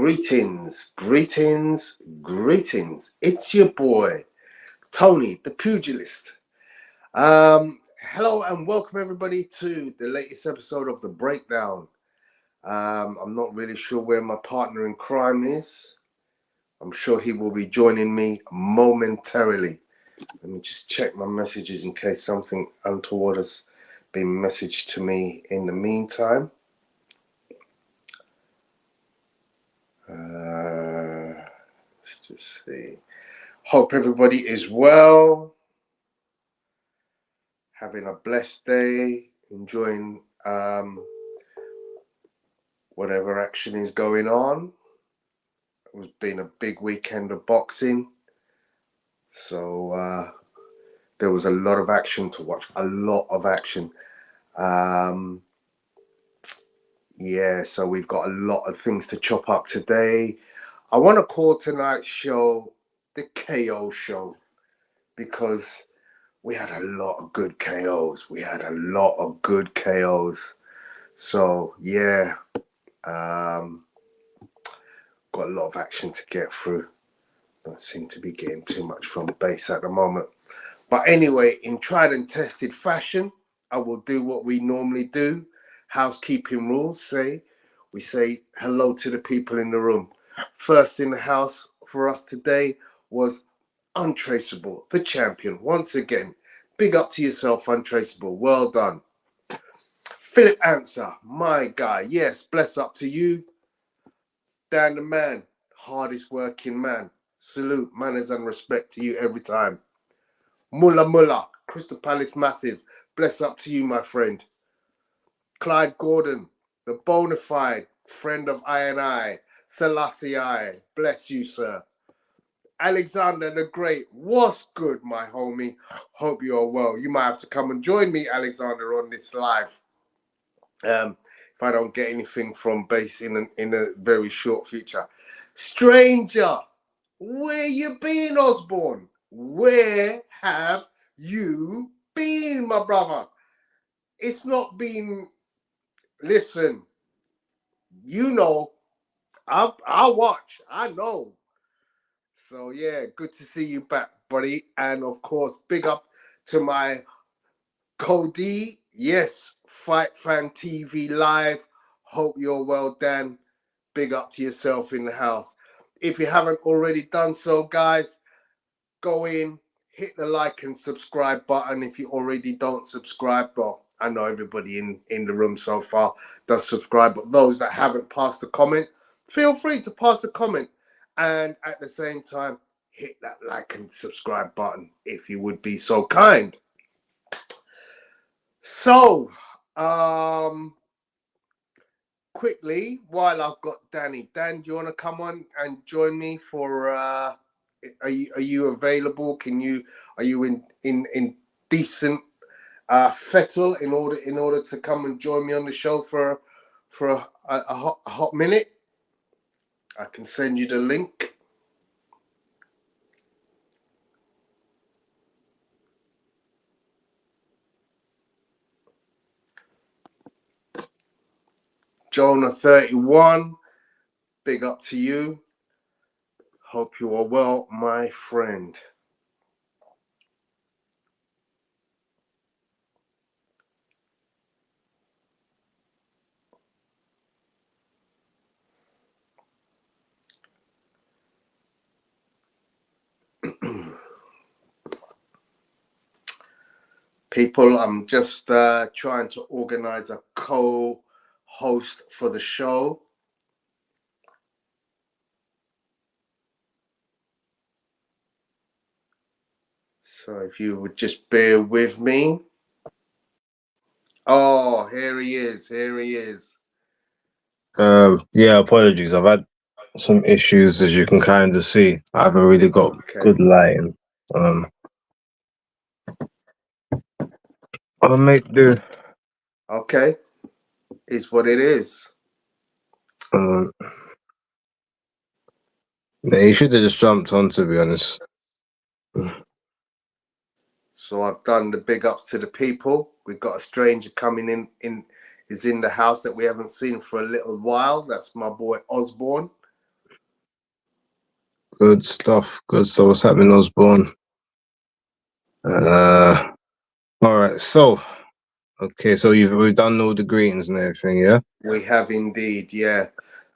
Greetings, greetings, greetings. It's your boy, Tony, the Pugilist. Hello and welcome everybody to the latest episode of The Breakdown. I'm not really sure where my partner in crime is. I'm sure he will be joining me momentarily. Let me just check my messages in case something untoward has been messaged to me in the meantime. Let's just see. Hope everybody is well, having a blessed day, enjoying whatever action is going on. It's been a big weekend of boxing, so there was a lot of action to watch, a lot of action. Yeah, so we've got a lot of things to chop up today. I want to call tonight's show the KO show because we had a lot of good KOs. So yeah, got a lot of action to get through. Don't seem to be getting too much from base at the moment. But anyway, in tried and tested fashion, I will do what we normally do. Housekeeping rules we say hello to the people in the room. First in the house for us today was Untraceable, the champion. Once again, big up to yourself, Untraceable. Well done. Philip Answer, my guy. Yes, bless up to you. Dan the man, hardest working man. Salute, manners and respect to you every time. Mullah, Crystal Palace massive. Bless up to you, my friend. Clyde Gordon, the bona fide friend of I&I. Selassie I. Bless you, sir. Alexander the Great, what's good, my homie? Hope you are well. You might have to come and join me, Alexander, on this live. If I don't get anything from base in a very short future. Stranger, where you been, Osborne? Where have you been, my brother? It's not been... Listen, you know, I'll watch. I know. So, yeah, good to see you back, buddy. And, of course, big up to my Cody. Yes, Fight Fan TV Live. Hope you're well, Dan. Big up to yourself in the house. If you haven't already done so, guys, go in, hit the like and subscribe button. If you already don't subscribe, well, I know everybody in the room so far does subscribe, but those that haven't passed a comment, feel free to pass a comment. And at the same time, hit that like and subscribe button if you would be so kind. So, quickly, while I've got Danny. Dan, do you want to come on and join me for... Are you available? Are you in decent fettle in order to come and join me on the show for a hot minute? I can send you the link. Jonah 31, big up to you. Hope you are well, my friend. People, I'm just trying to organize a co-host for the show. So if you would just bear with me. Oh, here he is. Yeah, apologies. I've had some issues, as you can kind of see. I haven't really got good lighting. I'll make do. Okay, it's what it is. Yeah, you should have just jumped on, to be honest. So I've done the big ups to the people. We've got a stranger coming is in the house that we haven't seen for a little while. That's my boy Osborne. Good stuff. Good stuff. What's happening, Osborne? All right. So, okay. So we've done all the greetings and everything, yeah. We have indeed, yeah.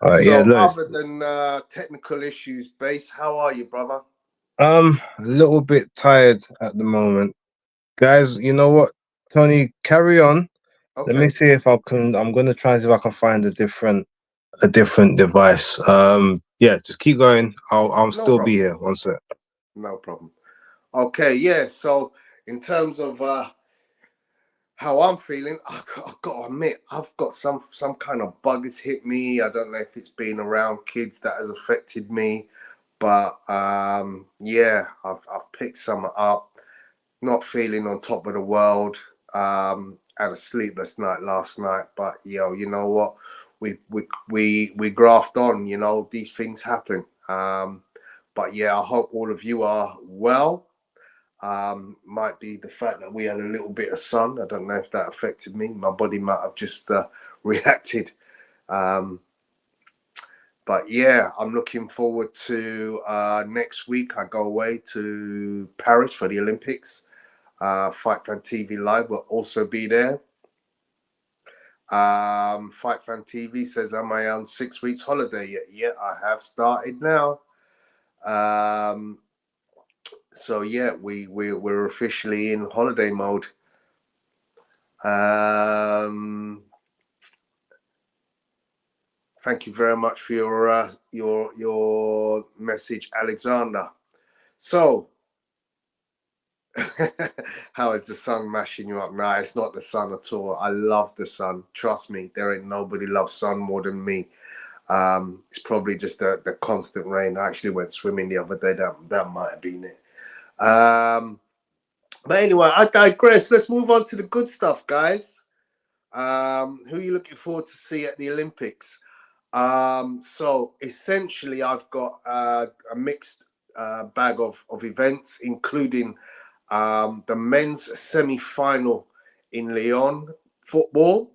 All right. Yeah. So, Look, other than technical issues, Base, how are you, brother? a little bit tired at the moment, guys. You know what, Tony? Carry on. Let me Okay, see if I can. I'm gonna try and see if I can find a different device. Yeah. Just keep going. I'll no still be problem. here. One sec. No problem. Okay, yeah. So, in terms of how I'm feeling, I've got to admit, I've got some kind of bug has hit me. I don't know if it's been around kids that has affected me, but yeah, I've picked some up. Not feeling on top of the world. Had a sleepless night last night, but you know what? We graft on. You know, these things happen. But yeah, I hope all of you are well. Might be the fact that we had a little bit of sun. I don't know if that affected me. My body might have just reacted. Um, but yeah, I'm looking forward to next week. I go away to Paris for the Olympics. Fight Fan TV Live will also be there. Fight Fan TV says, am I on 6 weeks holiday yet? Yeah, I have started now. So yeah, we're officially in holiday mode. Thank you very much for your message, Alexander. So, how is the sun mashing you up? Nah, it's not the sun at all. I love the sun. Trust me, there ain't nobody loves sun more than me. It's probably just the constant rain. I actually went swimming the other day. That might have been it. But anyway, I digress. Let's move on to the good stuff, guys. Who are you looking forward to see at the Olympics? So essentially, I've got a mixed bag of events, including the men's semi-final in Lyon football.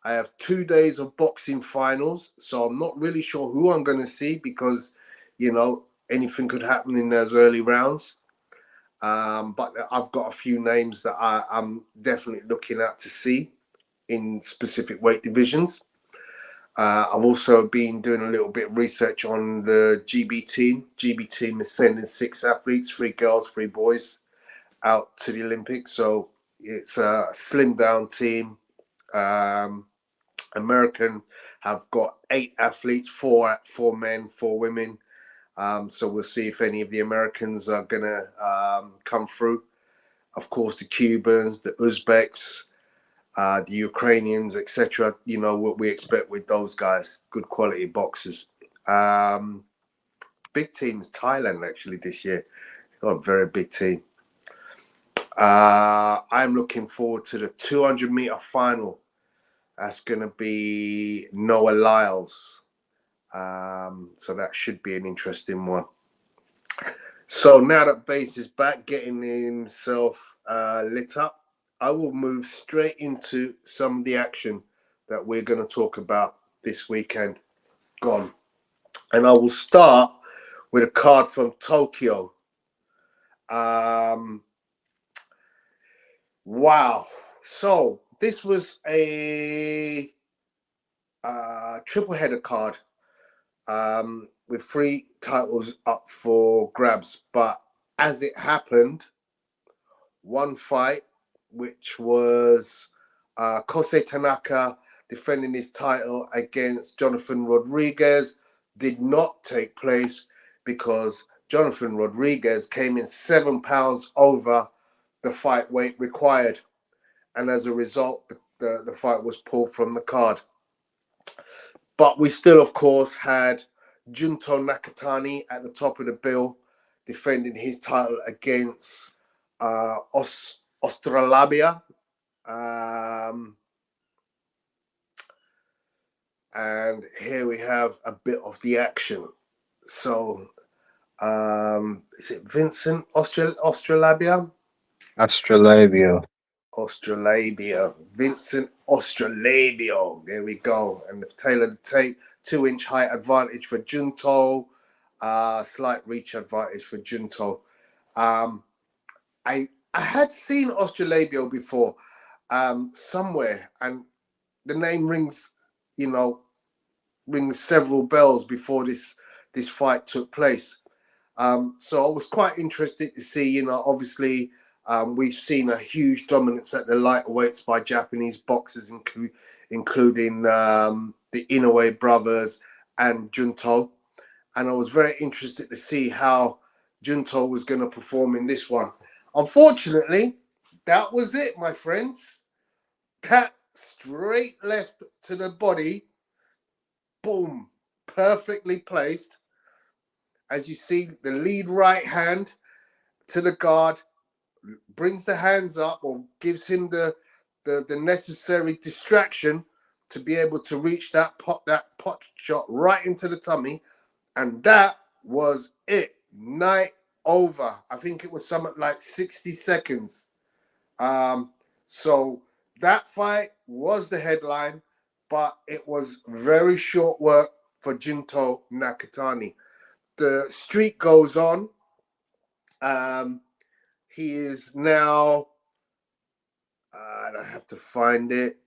I have 2 days of boxing finals, so I'm not really sure who I'm going to see because, you know, anything could happen in those early rounds. But I've got a few names that I'm definitely looking at to see in specific weight divisions. I've also been doing a little bit of research on the GB team. GB team is sending 6 athletes, 3 girls, 3 boys, out to the Olympics. So it's a slimmed down team. American have got 8 athletes, 4 men, 4 women. So we'll see if any of the Americans are gonna come through. Of course, the Cubans, the Uzbeks, the Ukrainians, etc. You know what we expect with those guys, good quality boxers. Big team is Thailand actually this year. They've got a very big team. I'm looking forward to the 200-meter final. That's going to be Noah Lyles. So that should be an interesting one. So now that Base is back, getting himself lit up, I will move straight into some of the action that we're going to talk about this weekend gone. And I will start with a card from Tokyo. Wow. So this was a triple header card with 3 titles up for grabs. But as it happened, one fight, which was Kosei Tanaka defending his title against Jonathan Rodriguez, did not take place because Jonathan Rodriguez came in 7 pounds over the fight weight required. And as a result, the fight was pulled from the card. But we still, of course, had Junto Nakatani at the top of the bill, defending his title against Australabia. And here we have a bit of the action. So, is it Vincent Australabia? Australasia. Australabia. Vincent Australabia. There we go. And they've tailored the tape. 2-inch height advantage for Junto. Slight reach advantage for Junto. I had seen Australabio before somewhere, and the name rings, rings several bells before this fight took place. So I was quite interested to see, obviously we've seen a huge dominance at the lighter weights by Japanese boxers, including the Inoue brothers and Junto. And I was very interested to see how Junto was going to perform in this one. Unfortunately, that was it, my friends. Cat straight left to the body. Boom. Perfectly placed. As you see, the lead right hand to the guard, brings the hands up or gives him the necessary distraction to be able to reach that pot shot right into the tummy. And that was it. Night over. I think it was something like 60 seconds. So that fight was the headline, but it was very short work for Junto Nakatani. The streak goes on. He is now, I have to find it.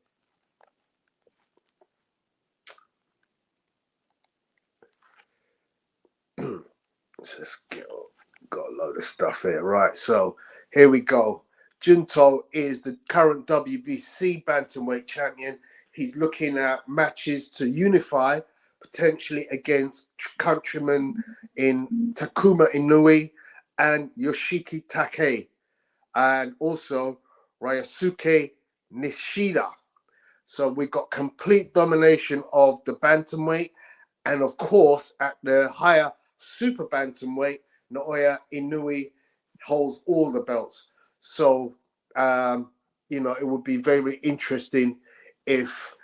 Just got a load of stuff here. Right, so here we go. Junto is the current WBC bantamweight champion. He's looking at matches to unify, potentially against countrymen in Takuma Inoue and Yoshiki Takei, and also Ryosuke Nishida. So we got complete domination of the bantamweight, and of course at the higher super bantamweight, Naoya Inoue holds all the belts. So it would be very interesting if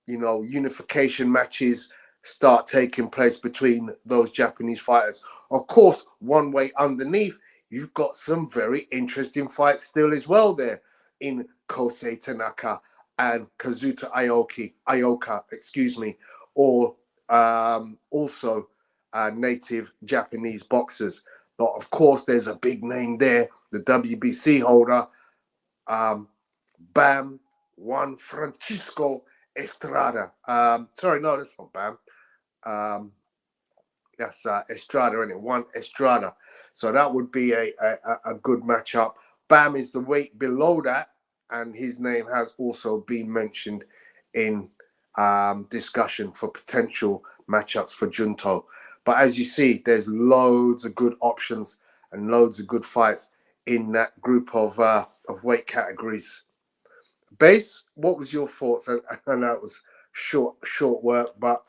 unification matches start taking place between those Japanese fighters. Of course, one way underneath, you've got some very interesting fights still as well there in Kosei Tanaka and Kazuta Ioka, all also native Japanese boxers. But of course, there's a big name there, the WBC holder, Bam Juan Francisco Estrada. Sorry, no, that's not Bam. That's Estrada, isn't it? Juan Estrada. So that would be a good matchup. Bam is the weight below that, and his name has also been mentioned in discussion for potential matchups for Junto. But as you see, there's loads of good options and loads of good fights in that group of weight categories. Base, what was your thoughts? I know it was short work, but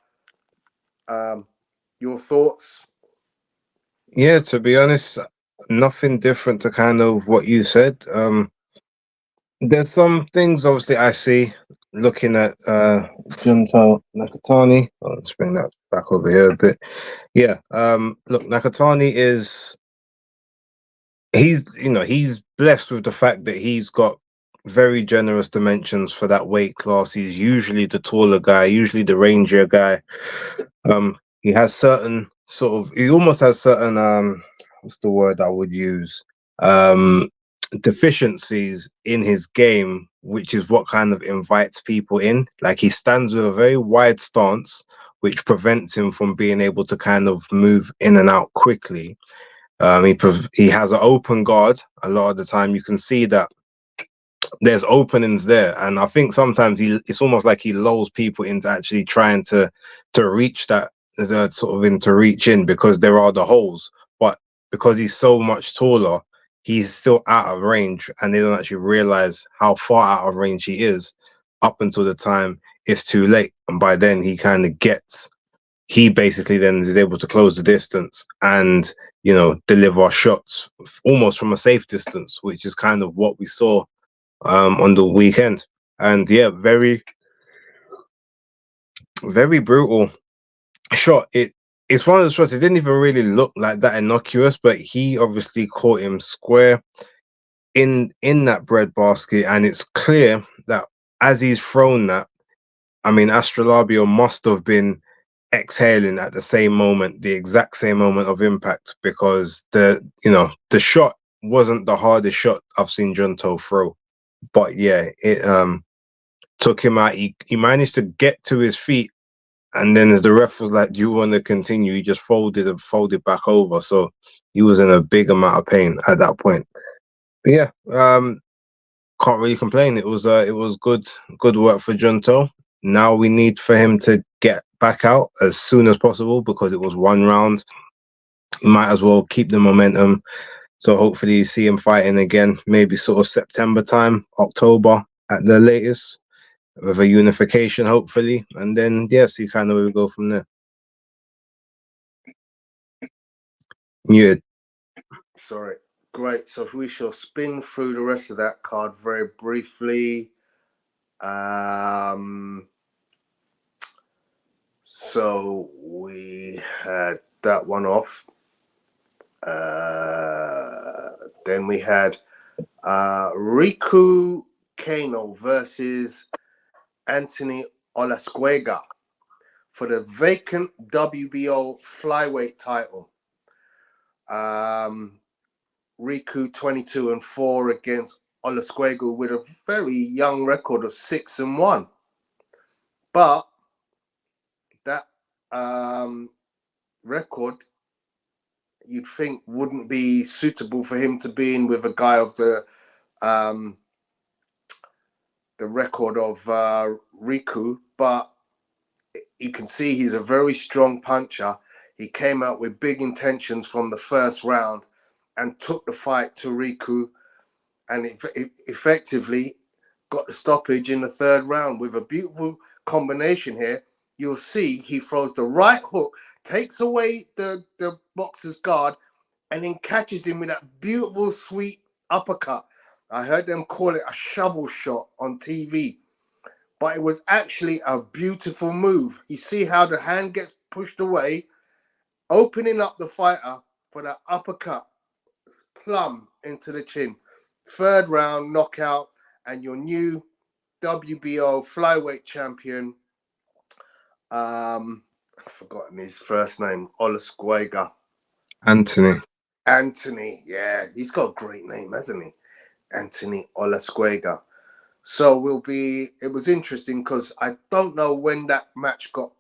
your thoughts? Yeah, to be honest, nothing different to kind of what you said. There's some things obviously I see looking at Junto Nakatani. Let's bring that back over here a bit. Yeah, look, Nakatani he's blessed with the fact that he's got very generous dimensions for that weight class. He's usually the taller guy, usually the rangier guy. He has certain he almost has certain what's the word I would use? Deficiencies in his game, which is what kind of invites people in. Like, he stands with a very wide stance, which prevents him from being able to kind of move in and out quickly. He has an open guard. A lot of the time you can see that there's openings there, and I think sometimes it's almost like he lulls people into actually trying to reach that, to reach in, because there are the holes. But because he's so much taller, he's still out of range, and they don't actually realize how far out of range he is up until the time it's too late. And by then he basically then is able to close the distance and deliver shots almost from a safe distance, which is kind of what we saw on the weekend. And yeah, very, very brutal shot. It's one of the shots, it didn't even really look like that innocuous, but he obviously caught him square in that breadbasket, and it's clear that as he's thrown that, I mean, Astrolabio must have been exhaling at the same moment, the exact same moment of impact, because the shot wasn't the hardest shot I've seen Junto throw. But yeah, it took him out. He managed to get to his feet, and then as the ref was like, "Do you want to continue?" He just folded and folded back over. So he was in a big amount of pain at that point. But yeah, can't really complain. It was good work for Junto. Now we need for him to get back out as soon as possible, because it was one round. You might as well keep the momentum. So hopefully you see him fighting again, maybe sort of September time, October at the latest, with a unification, hopefully. And then, yeah, see kind of where we go from there. Muted. Sorry. Great. So we shall spin through the rest of that card very briefly. So we had that one off. Then we had Riku Kano versus Anthony Olasquega for the vacant WBO flyweight title. Riku 22-4 against Olasquega with a very young record of 6-1. But that record, you'd think, wouldn't be suitable for him to be in with a guy of the record of Riku. But you can see he's a very strong puncher. He came out with big intentions from the first round and took the fight to Riku, and it effectively got the stoppage in the third round with a beautiful combination here. You'll see he throws the right hook, takes away the boxer's guard, and then catches him with that beautiful, sweet uppercut. I heard them call it a shovel shot on TV, but it was actually a beautiful move. You see how the hand gets pushed away, opening up the fighter for that uppercut, plumb into the chin. Third round knockout, and your new WBO flyweight champion, I've forgotten his first name, Olasquega. Anthony, yeah, he's got a great name, hasn't he? Anthony Olasquega. So it was interesting because I don't know when that match got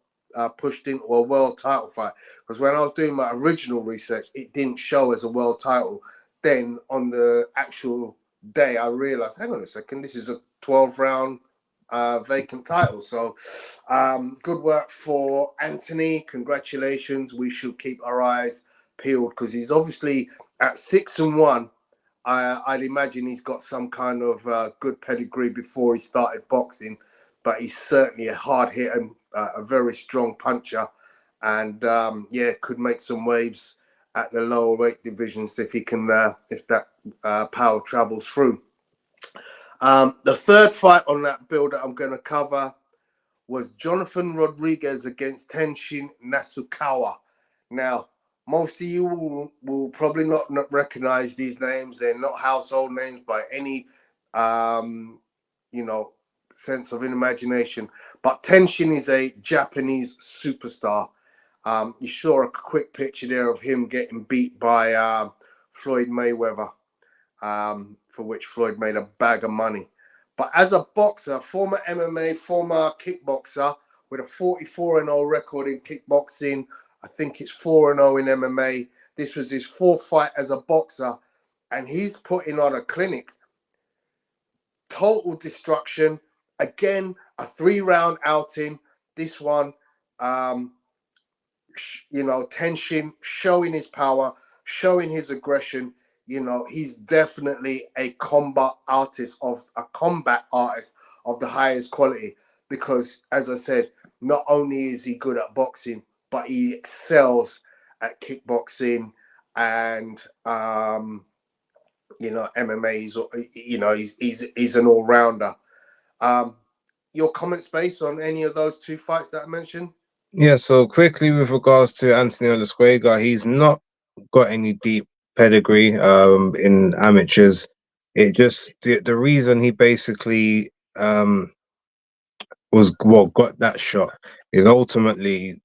pushed into a world title fight, because when I was doing my original research, it didn't show as a world title. Then on the actual day, I realized, hang on a second, this is a 12-round vacant title. So good work for Anthony. Congratulations. We should keep our eyes peeled, because he's obviously at 6-1. I'd imagine he's got some kind of good pedigree before he started boxing, but he's certainly a hard hitter, a very strong puncher, and could make some waves at the lower weight divisions if he can, if that power travels through. The third fight on that bill that I'm going to cover was Jonathan Rodriguez against Tenshin Nasukawa. Now, most of you will probably not recognize these names. They're not household names by any, sense of imagination. But Tenshin is a Japanese superstar. You saw a quick picture there of him getting beat by Floyd Mayweather, for which Floyd made a bag of money. But as a boxer, former MMA, former kickboxer, with a 44-0 record in kickboxing, I think it's 4-0 in MMA. This was his fourth fight as a boxer, and he's putting on a clinic. Total destruction. Again, a 3-round outing. This one, Tenshin showing his power, showing his aggression. He's definitely a combat artist of the highest quality, because, as I said, not only is he good at boxing, but he excels at kickboxing and MMA. He's an all-rounder. Your comments based on any of those two fights that I mentioned? Yeah, so quickly with regards to Anthony Olasquega, he's not got any deep pedigree in amateurs. It just the reason he basically got that shot is ultimately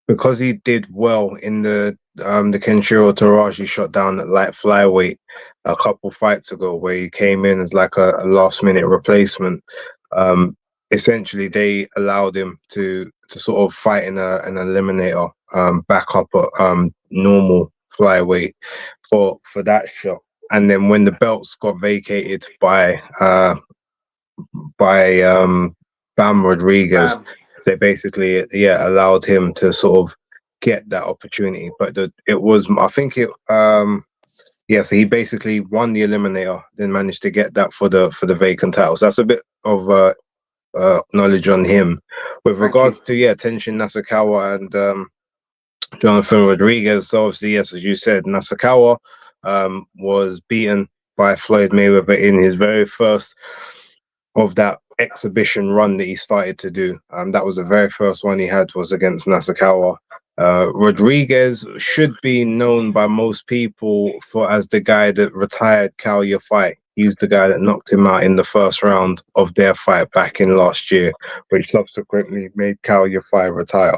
because he did well in the Kenshiro Taraji shot down at light flyweight a couple fights ago, where he came in as like a last minute replacement. Um, Essentially, they allowed him to sort of fight in an eliminator, back up at normal flyweight for that shot. And then when the belts got vacated by Bam Rodriguez, they basically allowed him to sort of get that opportunity. But it was, I think it so he basically won the eliminator, then managed to get that for the vacant titles. That's a bit of knowledge on him. With regards to Tenshin Nasukawa and Jonathan Rodriguez, so obviously, yes, as you said, Nasukawa was beaten by Floyd Mayweather in his very first of that exhibition run that he started to do. That was the very first one he had, was against Nasukawa. Rodriguez should be known by most people as the guy that retired Kal Yafai. He's the guy that knocked him out in the first round of their fight back in last year, which subsequently made Kal Yafai retire.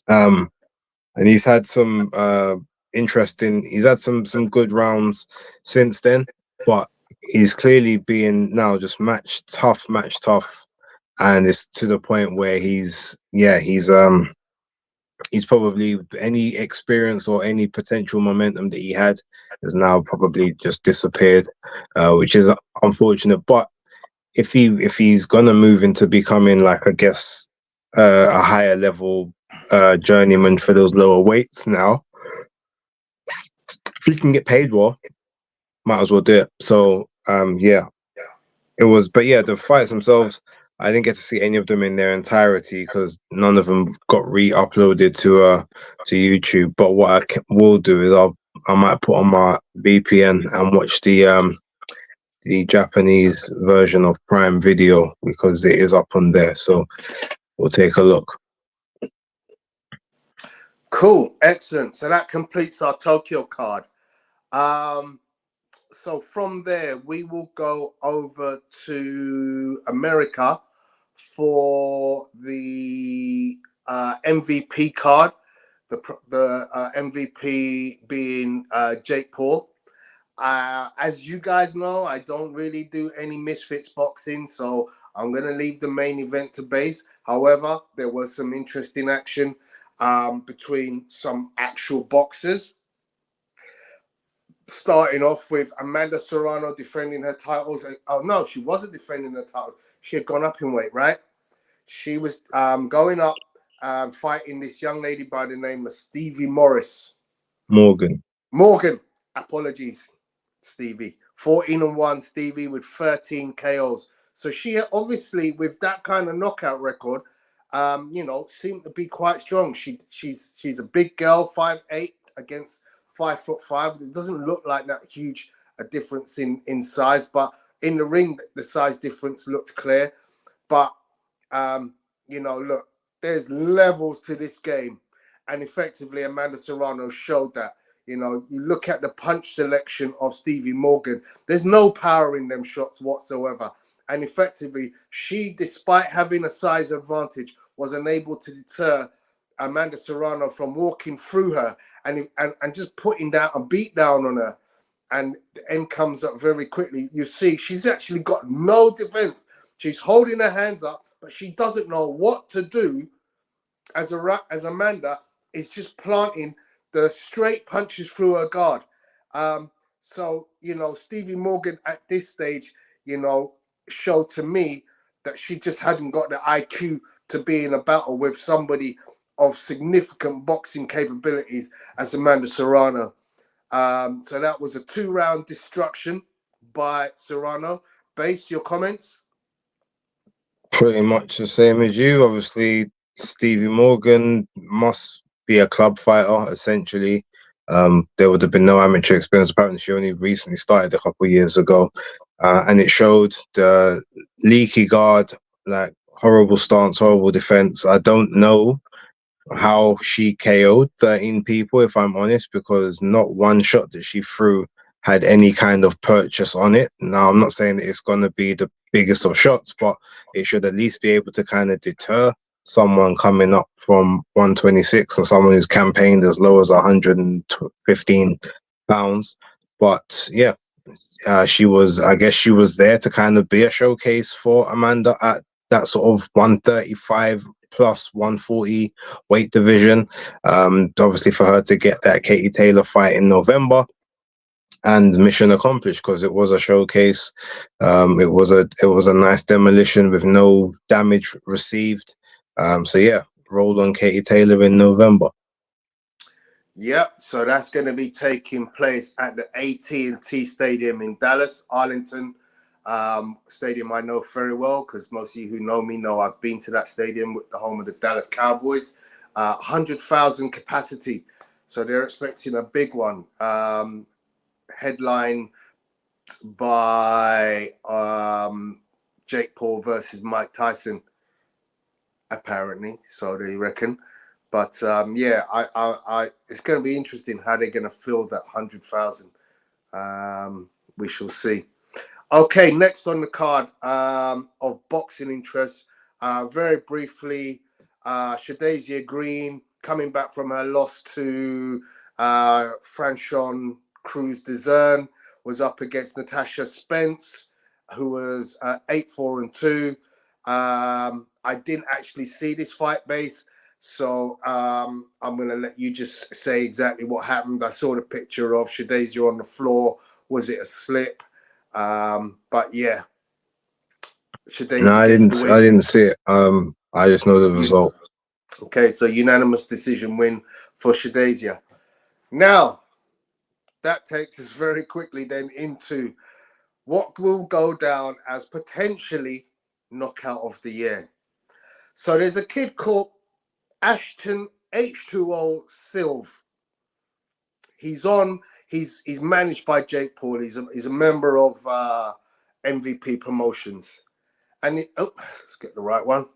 And he's had some he's had some good rounds since then, but he's clearly being now just match tough, and it's to the point where he's probably, any experience or any potential momentum that he had has now probably just disappeared, which is unfortunate. But if he's gonna move into becoming, like, I guess, a higher level journeyman for those lower weights now, if he can get paid well, might as well do it. So it was, but the fights themselves, I didn't get to see any of them in their entirety because none of them got re-uploaded to YouTube. But what I will do is I might put on my VPN and watch the Japanese version of Prime Video, because it is up on there. So we'll take a look. Cool, excellent. So that completes our Tokyo card. So from there, we will go over to America for the MVP card. The MVP being Jake Paul. As you guys know, I don't really do any Misfits boxing, so I'm going to leave the main event to Base. However, there was some interesting action between some actual boxers. Starting off with Amanda Serrano defending her titles. Oh, no, she wasn't defending her title. She had gone up in weight, right? She was going up, fighting this young lady by the name of Stevie Morgan. Apologies, Stevie. 14-1 Stevie with 13 KOs. So she obviously, with that kind of knockout record, seemed to be quite strong. She's a big girl, 5'8" against 5'5". It doesn't look like that huge a difference in size, but in the ring, the size difference looked clear. But look, there's levels to this game, and effectively, Amanda Serrano showed that. You look at the punch selection of Stevie Morgan. There's no power in them shots whatsoever, and effectively, she, despite having a size advantage, was unable to deter Amanda Serrano from walking through her and just putting down a beat down on her, and the end comes up very quickly. You see, she's actually got no defense. She's holding her hands up, but she doesn't know what to do. As Amanda is just planting the straight punches through her guard. So Stevie Morgan at this stage, showed to me that she just hadn't got the IQ to be in a battle with somebody of significant boxing capabilities as Amanda Serrano. So that was a 2-round destruction by Serrano. Base, your comments? Pretty much the same as you. Obviously, Stevie Morgan must be a club fighter, essentially. There would have been no amateur experience. Apparently, she only recently started a couple of years ago. And it showed the leaky guard, like horrible stance, horrible defense. I don't know how she KO'd 13 people, if I'm honest, because not one shot that she threw had any kind of purchase on it. Now, I'm not saying that it's going to be the biggest of shots, but it should at least be able to kind of deter someone coming up from 126 and someone who's campaigned as low as 115 pounds. But yeah, I guess she was there to kind of be a showcase for Amanda at that sort of 135 plus 140 weight division. Obviously for her to get that Katie Taylor fight in November, and mission accomplished, because it was a showcase. It was a nice demolition with no damage received. So yeah, rolled on Katie Taylor in November. Yep, so that's going to be taking place at the AT&T Stadium in Dallas, Arlington. Stadium I know very well, because most of you who know me know I've been to that stadium, with the home of the Dallas Cowboys. 100,000 capacity, so they're expecting a big one. Headline by Jake Paul versus Mike Tyson, apparently, so they reckon. But yeah, I it's going to be interesting how they're going to fill that 100,000. We shall see. Okay, next on the card of boxing interest, very briefly, Shadazia Green coming back from her loss to Franchon Cruz-Dezern, was up against Natasha Spence, who was 8-4-2. I didn't actually see this fight, Base, so I'm going to let you just say exactly what happened. I saw the picture of Shadazia on the floor. Was it a slip? But yeah, Shadazia No, I didn't see it. I just know the result. Okay, so unanimous decision win for Shadazia. Now, that takes us very quickly then into what will go down as potentially knockout of the year. So there's a kid called Ashton H2O Silv. He's managed by Jake Paul. He's a member of MVP Promotions. And let's get the right one.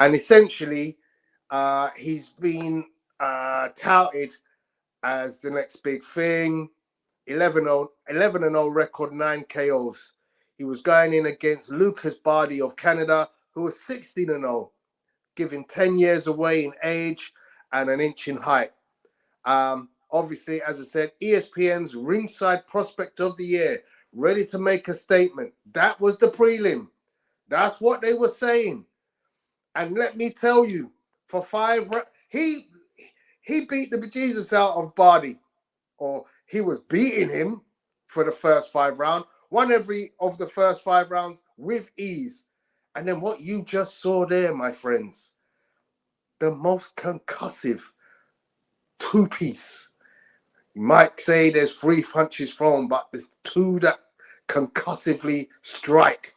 And essentially, he's been touted as the next big thing. 11-0 record, 9 KOs. He was going in against Lucas Bardi of Canada, who was 16-0, giving 10 years away in age and an inch in height. Obviously, as I said, ESPN's Ringside Prospect of the Year, ready to make a statement. That was the prelim. That's what they were saying. And let me tell you, for 5 he beat the bejesus out of Bardi, or he was beating him for the first 5 rounds, won every of the first 5 rounds with ease. And then what you just saw there, my friends, the most concussive two-piece. You might say there's 3 punches thrown, but there's 2 that concussively strike.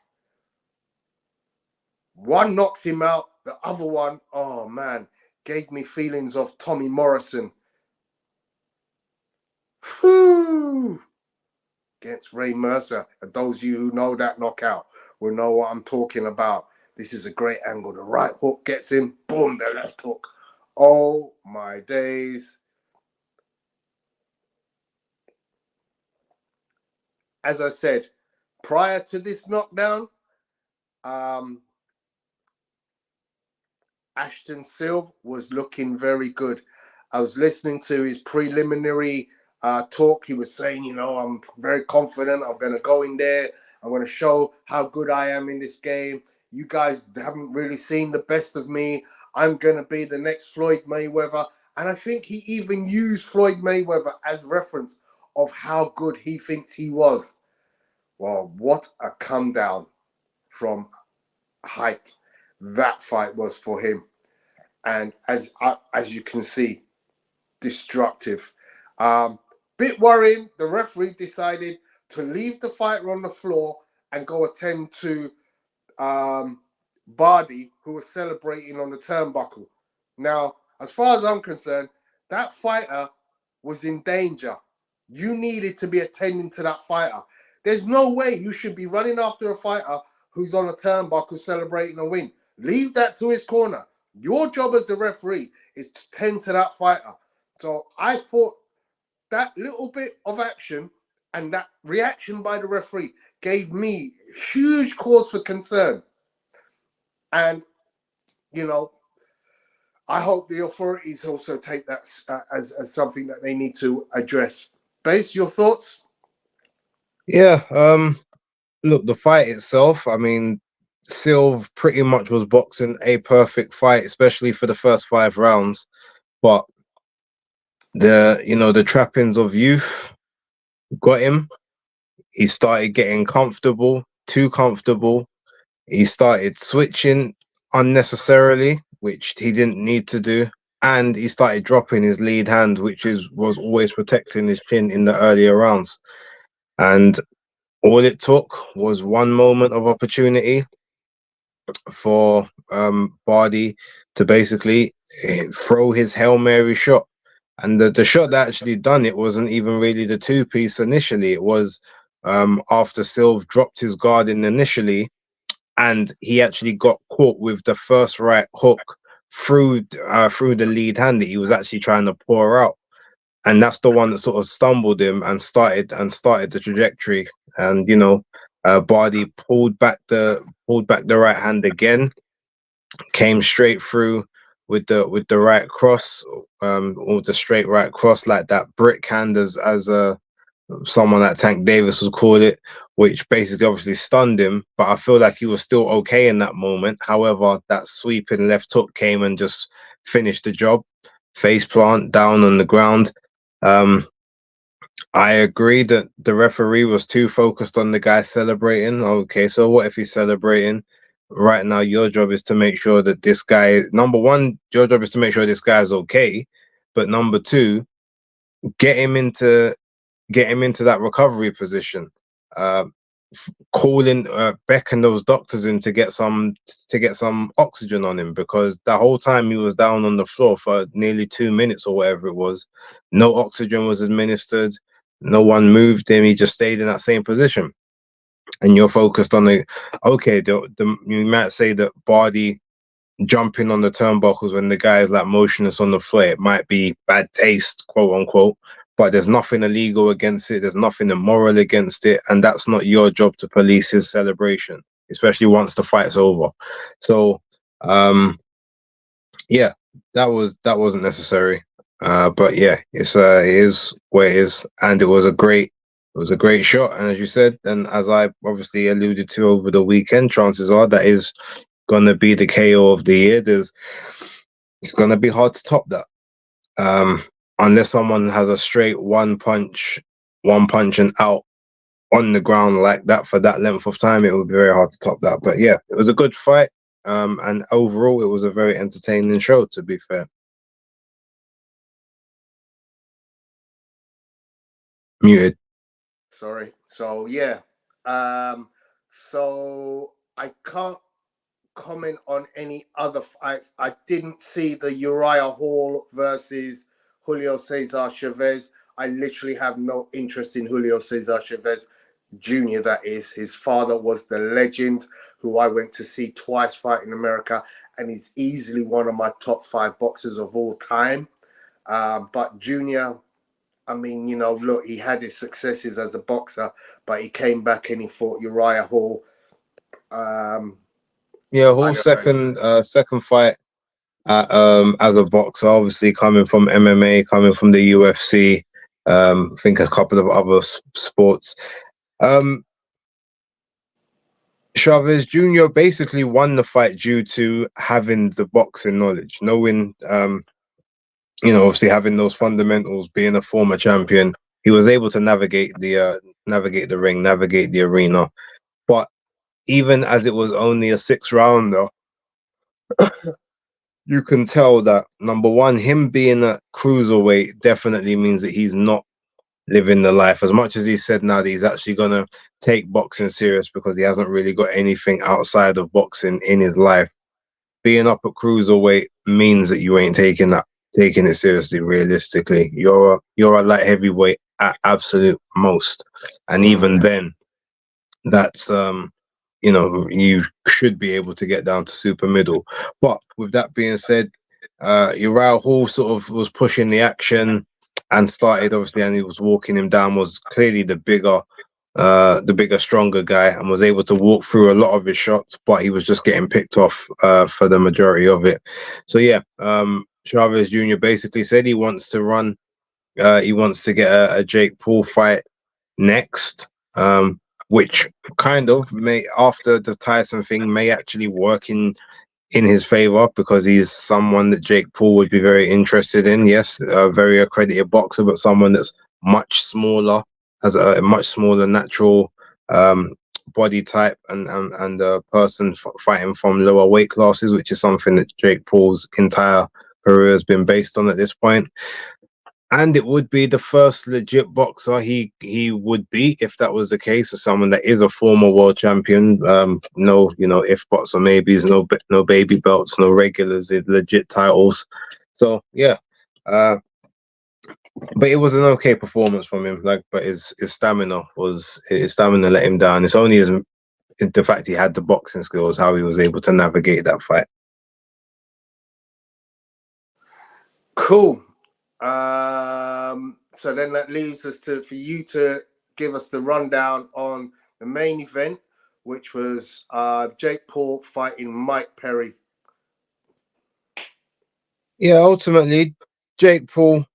One knocks him out, the other one, oh man, gave me feelings of Tommy Morrison. Whew. Against Ray Mercer. And those of you who know that knockout will know what I'm talking about. This is a great angle. The right hook gets him, boom, the left hook. Oh my days. As I said, prior to this knockdown, Ashton Silv was looking very good. I was listening to his preliminary talk. He was saying, you know, I'm very confident. I'm going to go in there. I'm going to show how good I am in this game. You guys haven't really seen the best of me. I'm going to be the next Floyd Mayweather. And I think he even used Floyd Mayweather as reference of how good he thinks he was. Well, what a come down from height that fight was for him. And as you can see, destructive. Bit worrying, the referee decided to leave the fighter on the floor and go attend to Bardi, who was celebrating on the turnbuckle. Now, as far as I'm concerned, that fighter was in danger. You needed to be attending to that fighter. There's no way you should be running after a fighter who's on a turnbuckle celebrating a win. Leave that to his corner. Your job as the referee is to tend to that fighter. So I thought that little bit of action and that reaction by the referee gave me huge cause for concern. And you know, I hope the authorities also take that as something that they need to address. Base, your thoughts? Yeah. Look, the fight itself, I mean, Silv pretty much was boxing a perfect fight, especially for the first 5 rounds. But the trappings of youth got him. He started getting comfortable, too comfortable. He started switching unnecessarily, which he didn't need to do. And he started dropping his lead hand, which was always protecting his chin in the earlier rounds. And all it took was one moment of opportunity for Bardi to basically throw his Hail Mary shot. And the shot that actually done it wasn't even really the two-piece initially. It was after Silv dropped his guard in initially, and he actually got caught with the first right hook through the lead hand that he was actually trying to pour out. And that's the one that sort of stumbled him and started the trajectory. And Bardi pulled back the right hand again, came straight through with the right cross, or the straight right cross, like that brick hand, as someone like Tank Davis would call it, which basically obviously stunned him. But I feel like he was still okay in that moment. However, that sweeping left hook came and just finished the job. Face plant down on the ground. I agree that the referee was too focused on the guy celebrating. Okay, so what if he's celebrating? Right now, your job is to make sure that this guy, number one, your job is to make sure this guy's okay. But number two, get him into that recovery position. Calling, beckon those doctors in to get some oxygen on him, because the whole time he was down on the floor for nearly 2 minutes or whatever it was, no oxygen was administered, no one moved him, he just stayed in that same position. And you're focused on you might say that Bardi jumping on the turnbuckles when the guy is like motionless on the floor, it might be bad taste, quote unquote, but there's nothing illegal against it, there's nothing immoral against it, and that's not your job to police his celebration, especially once the fight's over. So yeah, that wasn't necessary. But yeah, it is what it is, and it was a great shot. And as you said, and as I obviously alluded to over the weekend, chances are that is gonna be the KO of the year. It's gonna be hard to top that. Unless someone has a straight one punch and out on the ground like that for that length of time, it would be very hard to top that. But yeah, it was a good fight. And overall, it was a very entertaining show, to be fair. Muted. Sorry. So yeah. So I can't comment on any other fights. I didn't see the Uriah Hall versus Julio Cesar Chavez. I literally have no interest in Julio Cesar Chavez Jr., that is. His father was the legend who I went to see twice fight in America, and he's easily one of my top 5 boxers of all time. But Junior, I mean, look, he had his successes as a boxer, but he came back and he fought Uriah Hall. Yeah, Hall's second fight as a boxer, obviously coming from MMA, coming from the UFC, I think a couple of other sports. Chavez Jr. basically won the fight due to having the boxing knowledge, knowing, obviously having those fundamentals, being a former champion. He was able to navigate the ring, navigate the arena. But even as it was only a 6-rounder, you can tell that, number one, him being a cruiserweight definitely means that he's not living the life. As much as he said now that he's actually gonna take boxing serious because he hasn't really got anything outside of boxing in his life, being up at cruiserweight means that you ain't taking it seriously. Realistically, you're a light heavyweight at absolute most, and even then, that's you should be able to get down to super middle. But with that being said, Uriah Hall sort of was pushing the action and started, obviously, and he was walking him down, was clearly the bigger the bigger, stronger guy, and was able to walk through a lot of his shots, but he was just getting picked off for the majority of it. So yeah, Chavez Jr. basically said he wants to run, he wants to get a Jake Paul fight next, which kind of may, after the Tyson thing, may actually work in his favor, because he's someone that Jake Paul would be very interested in. Yes, a very accredited boxer, but someone that's much smaller, has a much smaller natural body type, and a person fighting from lower weight classes, which is something that Jake Paul's entire career has been based on at this point. And it would be the first legit boxer he would be, if that was the case, of someone that is a former world champion. No, if buts or maybes, no baby belts, no regulars, legit titles. So yeah, but it was an okay performance from him. But his stamina let him down. It's only the fact he had the boxing skills, how he was able to navigate that fight. Cool. So then that leaves us for you to give us the rundown on the main event, which was Jake Paul fighting Mike Perry. Yeah, ultimately, Jake Paul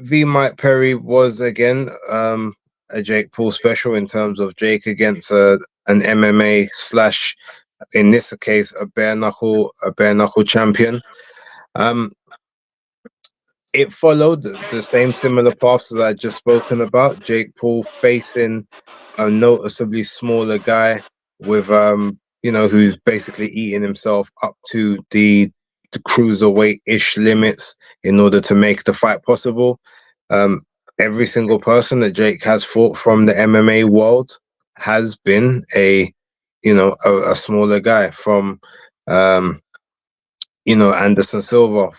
v Mike Perry was again a Jake Paul special, in terms of Jake against an MMA slash, in this case, a bare knuckle champion. It followed the same similar paths that I just spoken about. Jake Paul facing a noticeably smaller guy with who's basically eating himself up to the cruiserweight-ish limits in order to make the fight possible. Every single person that Jake has fought from the MMA world has been a smaller guy. From Anderson Silva,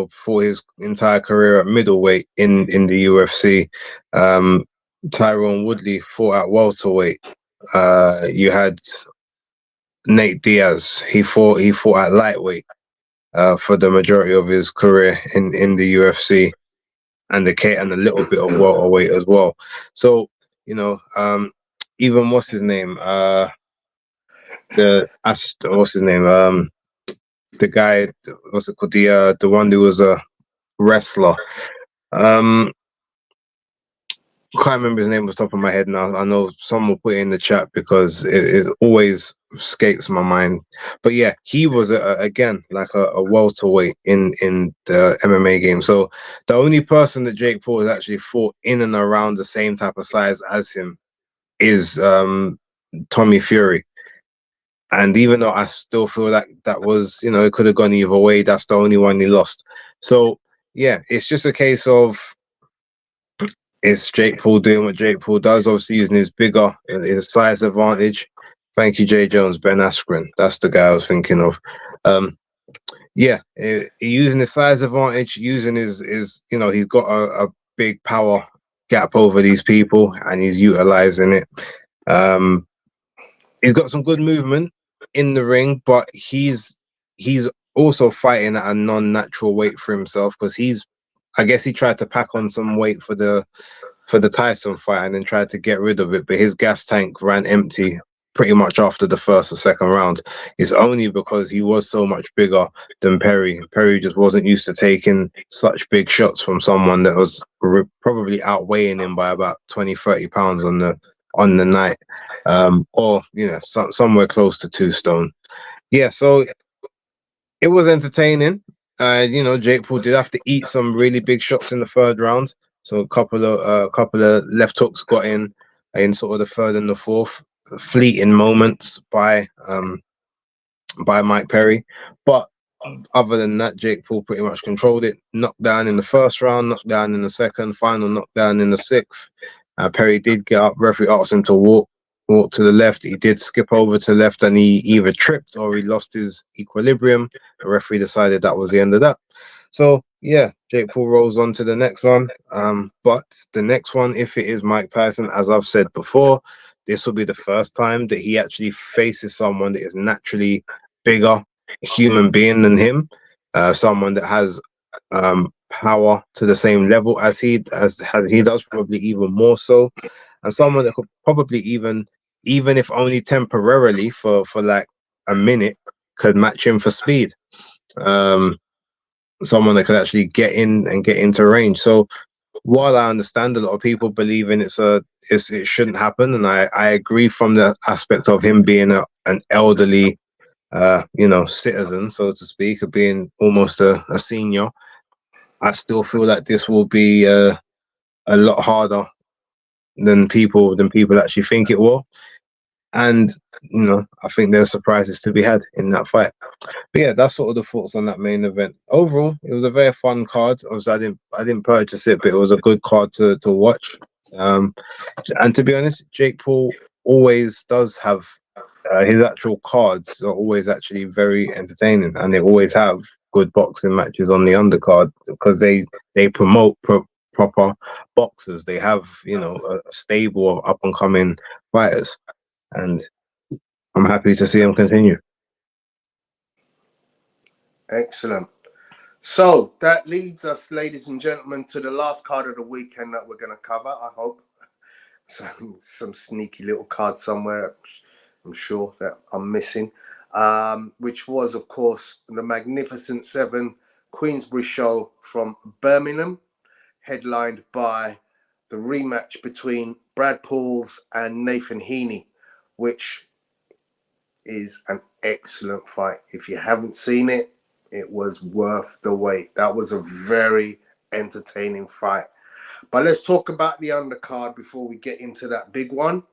for his entire career at middleweight in the UFC. Tyrone Woodley fought at welterweight. You had Nate Diaz. He fought at lightweight for the majority of his career in the UFC, and a little bit of welterweight as well. So even what's his name? What's his name? The guy, what's it called? The one who was a wrestler. Can't remember his name off the top of my head now. I know someone will put it in the chat, because it always escapes my mind. But yeah, he was again like a welterweight in the MMA game. So the only person that Jake Paul has actually fought in and around the same type of size as him is Tommy Fury. And even though I still feel like that was, it could have gone either way, that's the only one he lost. So yeah, it's just a case of, it's Jake Paul doing what Jake Paul does, obviously using his size advantage. Thank you, Jay Jones, Ben Askren. That's the guy I was thinking of. Using his size advantage, using his he's got a big power gap over these people, and he's utilizing it. He's got some good movement in the ring, but he's also fighting at a non-natural weight for himself, because I guess he tried to pack on some weight for the Tyson fight and then tried to get rid of it, but his gas tank ran empty pretty much after the first or second round. It's only because he was so much bigger than Perry. Perry just wasn't used to taking such big shots from someone that was probably outweighing him by about 20-30 pounds on the night, or somewhere close to 2 stone. Yeah, so it was entertaining. Jake Paul did have to eat some really big shots in the third round. So a couple of left hooks got in sort of the third and the fourth, fleeting moments by Mike Perry. But other than that, Jake Paul pretty much controlled it. Knocked down in the first round, knocked down in the second, final knockdown in the sixth. Perry did get up. Referee asked him to walk to the left. He did skip over to the left, and he either tripped or he lost his equilibrium. The referee decided that was the end of that. So yeah, Jake Paul rolls on to the next one. But the next one, if it is Mike Tyson, as I've said before, this will be the first time that he actually faces someone that is naturally bigger human being than him, someone that has power to the same level as he does, probably even more so. and someone that could probably even if only temporarily for like a minute, could match him for speed. Someone that could actually get in and get into range. So while I understand a lot of people believe in it shouldn't happen, and I agree from the aspect of him being an elderly citizen, so to speak, of being almost a senior, I still feel like this will be a lot harder than people actually think it will. And I think there's surprises to be had in that fight. But yeah, that's sort of the thoughts on that main event. Overall, it was a very fun card. Obviously, I didn't purchase it, but it was a good card to watch. And to be honest, Jake Paul always does have his actual cards are always actually very entertaining, and they always have good boxing matches on the undercard because they promote proper boxers. They have a stable of up and coming fighters, and I'm happy to see them continue. Excellent. So that leads us, ladies and gentlemen, to the last card of the weekend that we're going to cover. I hope some sneaky little card somewhere, I'm sure, that I'm missing, which was, of course, the Magnificent Seven Queensberry show from Birmingham, headlined by the rematch between Brad Pauls and Nathan Heaney, which is an excellent fight. If you haven't seen it, it was worth the wait. That was a very entertaining fight. But let's talk about the undercard before we get into that big one.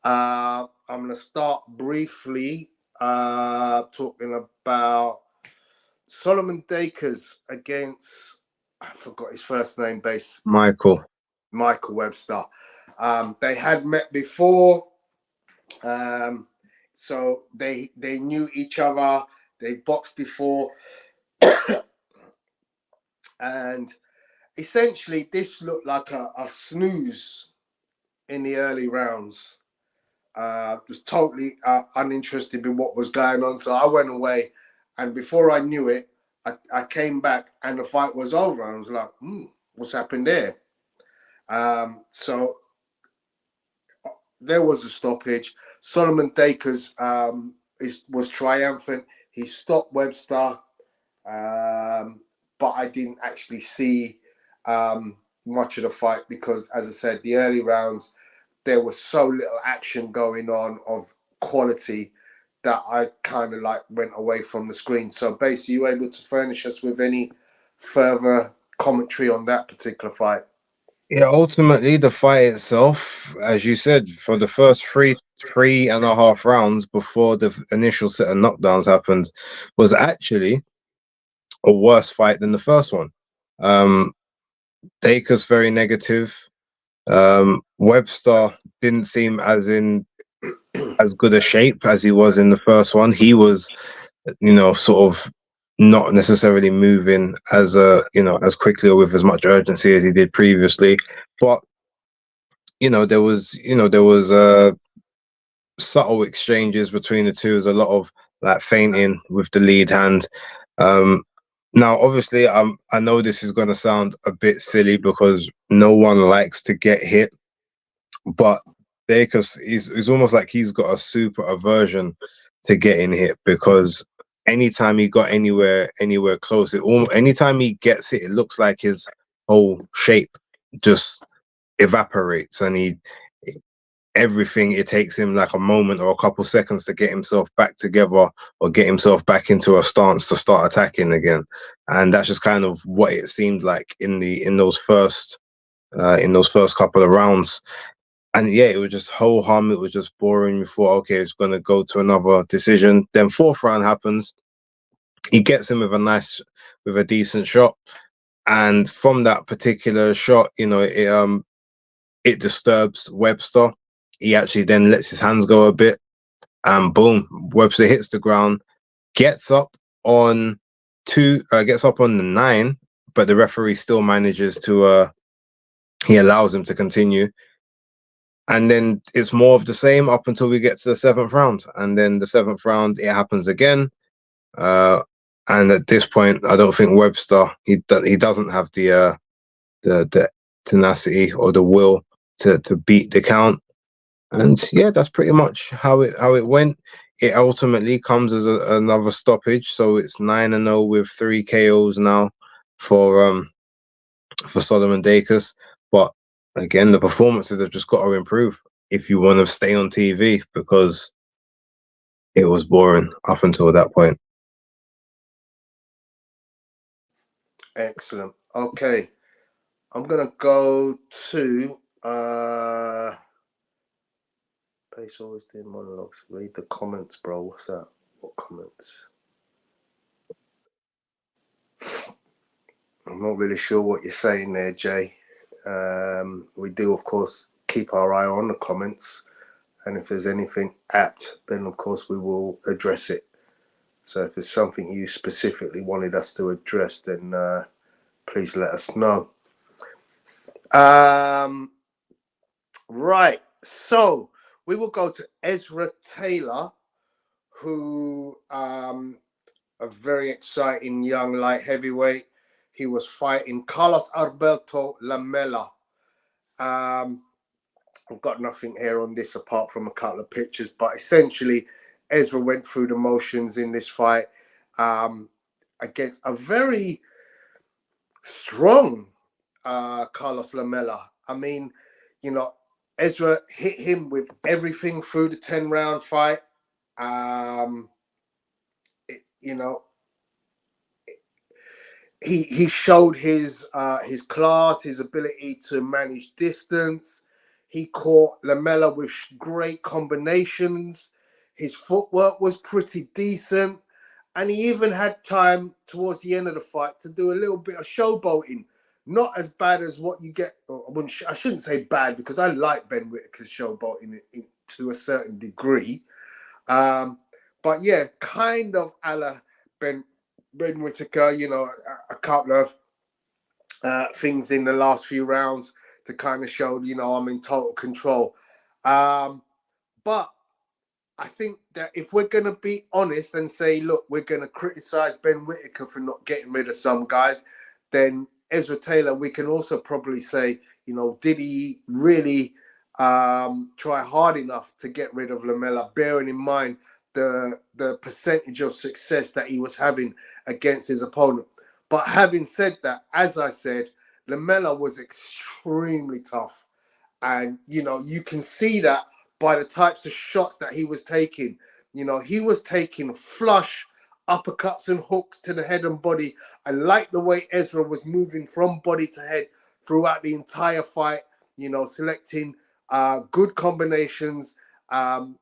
I'm going to start briefly talking about Solomon Dakers against, I forgot his first name, Michael Webster. They had met before, so they knew each other. They boxed before. And essentially, this looked like a snooze in the early rounds. Was totally uninterested in what was going on. So I went away, and before I knew it, I came back and the fight was over. I was like, what's happened there? So there was a stoppage. Solomon Dakers was triumphant. He stopped Webster, but I didn't actually see much of the fight because, as I said, the early rounds, there was so little action going on of quality that I kind of went away from the screen. So basically, you able to furnish us with any further commentary on that particular fight? Yeah, ultimately the fight itself, as you said, for the first three and a half rounds before the initial set of knockdowns happened, was actually a worse fight than the first one. Dakers very negative. Webster didn't seem as good a shape as he was in the first one. He was, sort of not necessarily moving as quickly or with as much urgency as he did previously. But there was subtle exchanges between the two. There's a lot of feinting with the lead hand. Now, obviously, I know this is going to sound a bit silly because no one likes to get hit, but Dakers is almost like he's got a super aversion to getting hit because anytime he got anywhere close, anytime he gets hit, it looks like his whole shape just evaporates, and it takes him like a moment or a couple seconds to get himself back together or get himself back into a stance to start attacking again. And that's just kind of what it seemed like in those first couple of rounds. And yeah, it was just ho hum. It was just boring. We thought, okay, it's going to go to another decision. Then fourth round happens. He gets him with a decent shot. And from that particular shot, it disturbs Webster. He actually then lets his hands go a bit, and boom, Webster hits the ground, gets up on the 9, but the referee still manages to he allows him to continue. And then it's more of the same up until we get to the 7th round. And then the 7th round, it happens again. And at this point, I don't think Webster, he doesn't have the tenacity or the will to beat the count. And yeah, that's pretty much how it went. It ultimately comes as another stoppage, so it's 9-0 with 3 KOs now for Solomon Dacus. But again, the performances have just got to improve if you want to stay on TV, because it was boring up until that point. Excellent. Okay, I'm gonna go to Base always doing monologues. Read the comments, bro. What's that? What comments? I'm not really sure what you're saying there, Jay. We do, of course, keep our eye on the comments, and if there's anything apt, then of course we will address it. So if there's something you specifically wanted us to address, then please let us know. Right, so we will go to Ezra Taylor, who a very exciting young light heavyweight. He was fighting Carlos Alberto Lamela. I've got nothing here on this apart from a couple of pictures, but essentially Ezra went through the motions in this fight against a very strong Carlos Lamela. I mean, you know, Ezra hit him with everything through the 10-round fight. He showed his class, his ability to manage distance. He caught Lamela with great combinations. His footwork was pretty decent, and he even had time towards the end of the fight to do a little bit of showboating. Not as bad as what you get. I shouldn't say bad, because I like Ben Whittaker's showboating to a certain degree. But yeah, kind of a la Ben Whittaker, you know, a couple of things in the last few rounds to kind of show, you know, I'm in total control. But I think that if we're going to be honest and say, look, we're going to criticize Ben Whittaker for not getting rid of some guys, then Ezra Taylor, we can also probably say, you know, did he really try hard enough to get rid of Lamela, bearing in mind the percentage of success that he was having against his opponent. But having said that, as I said, Lamela was extremely tough. And, you know, you can see that by the types of shots that he was taking. You know, he was taking flush uppercuts and hooks to the head and body. I like the way Ezra was moving from body to head throughout the entire fight, you know, selecting good combinations,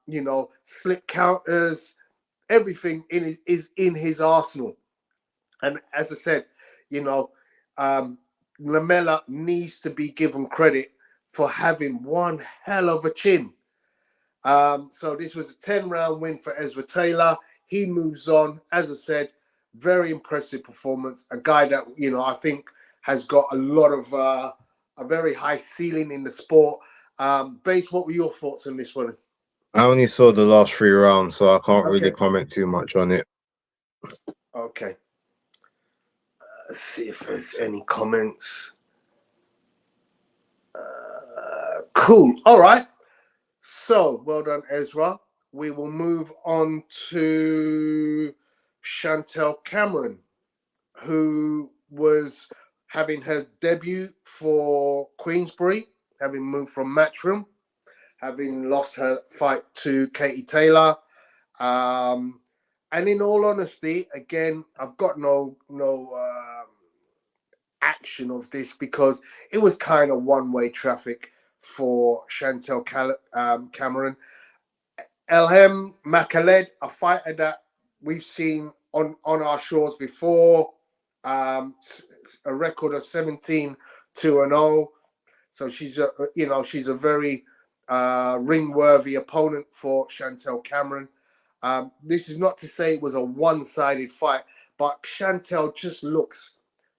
you know, slick counters, everything is in his arsenal. And as I said, you know, Lamela needs to be given credit for having one hell of a chin. So this was a 10-round win for Ezra Taylor. He moves on. As I said, very impressive performance. A guy that, you know, I think has got a lot of a very high ceiling in the sport. Base, what were your thoughts on this one? I only saw the last 3 rounds, so I can't really comment too much on it. Okay. Let's see if there's any comments. Cool. All right. So, well done, Ezra. We will move on to Chantel Cameron, who was having her debut for Queensbury, having moved from Matchroom, having lost her fight to Katie Taylor. And in all honesty, again, I've got no action of this, because it was kind of one-way traffic for Chantel Cameron. Elhem Makaled, a fighter that we've seen on our shores before, a record of 17-2-0. So she's a very ring-worthy opponent for Chantel Cameron. This is not to say it was a one-sided fight, but Chantel just looks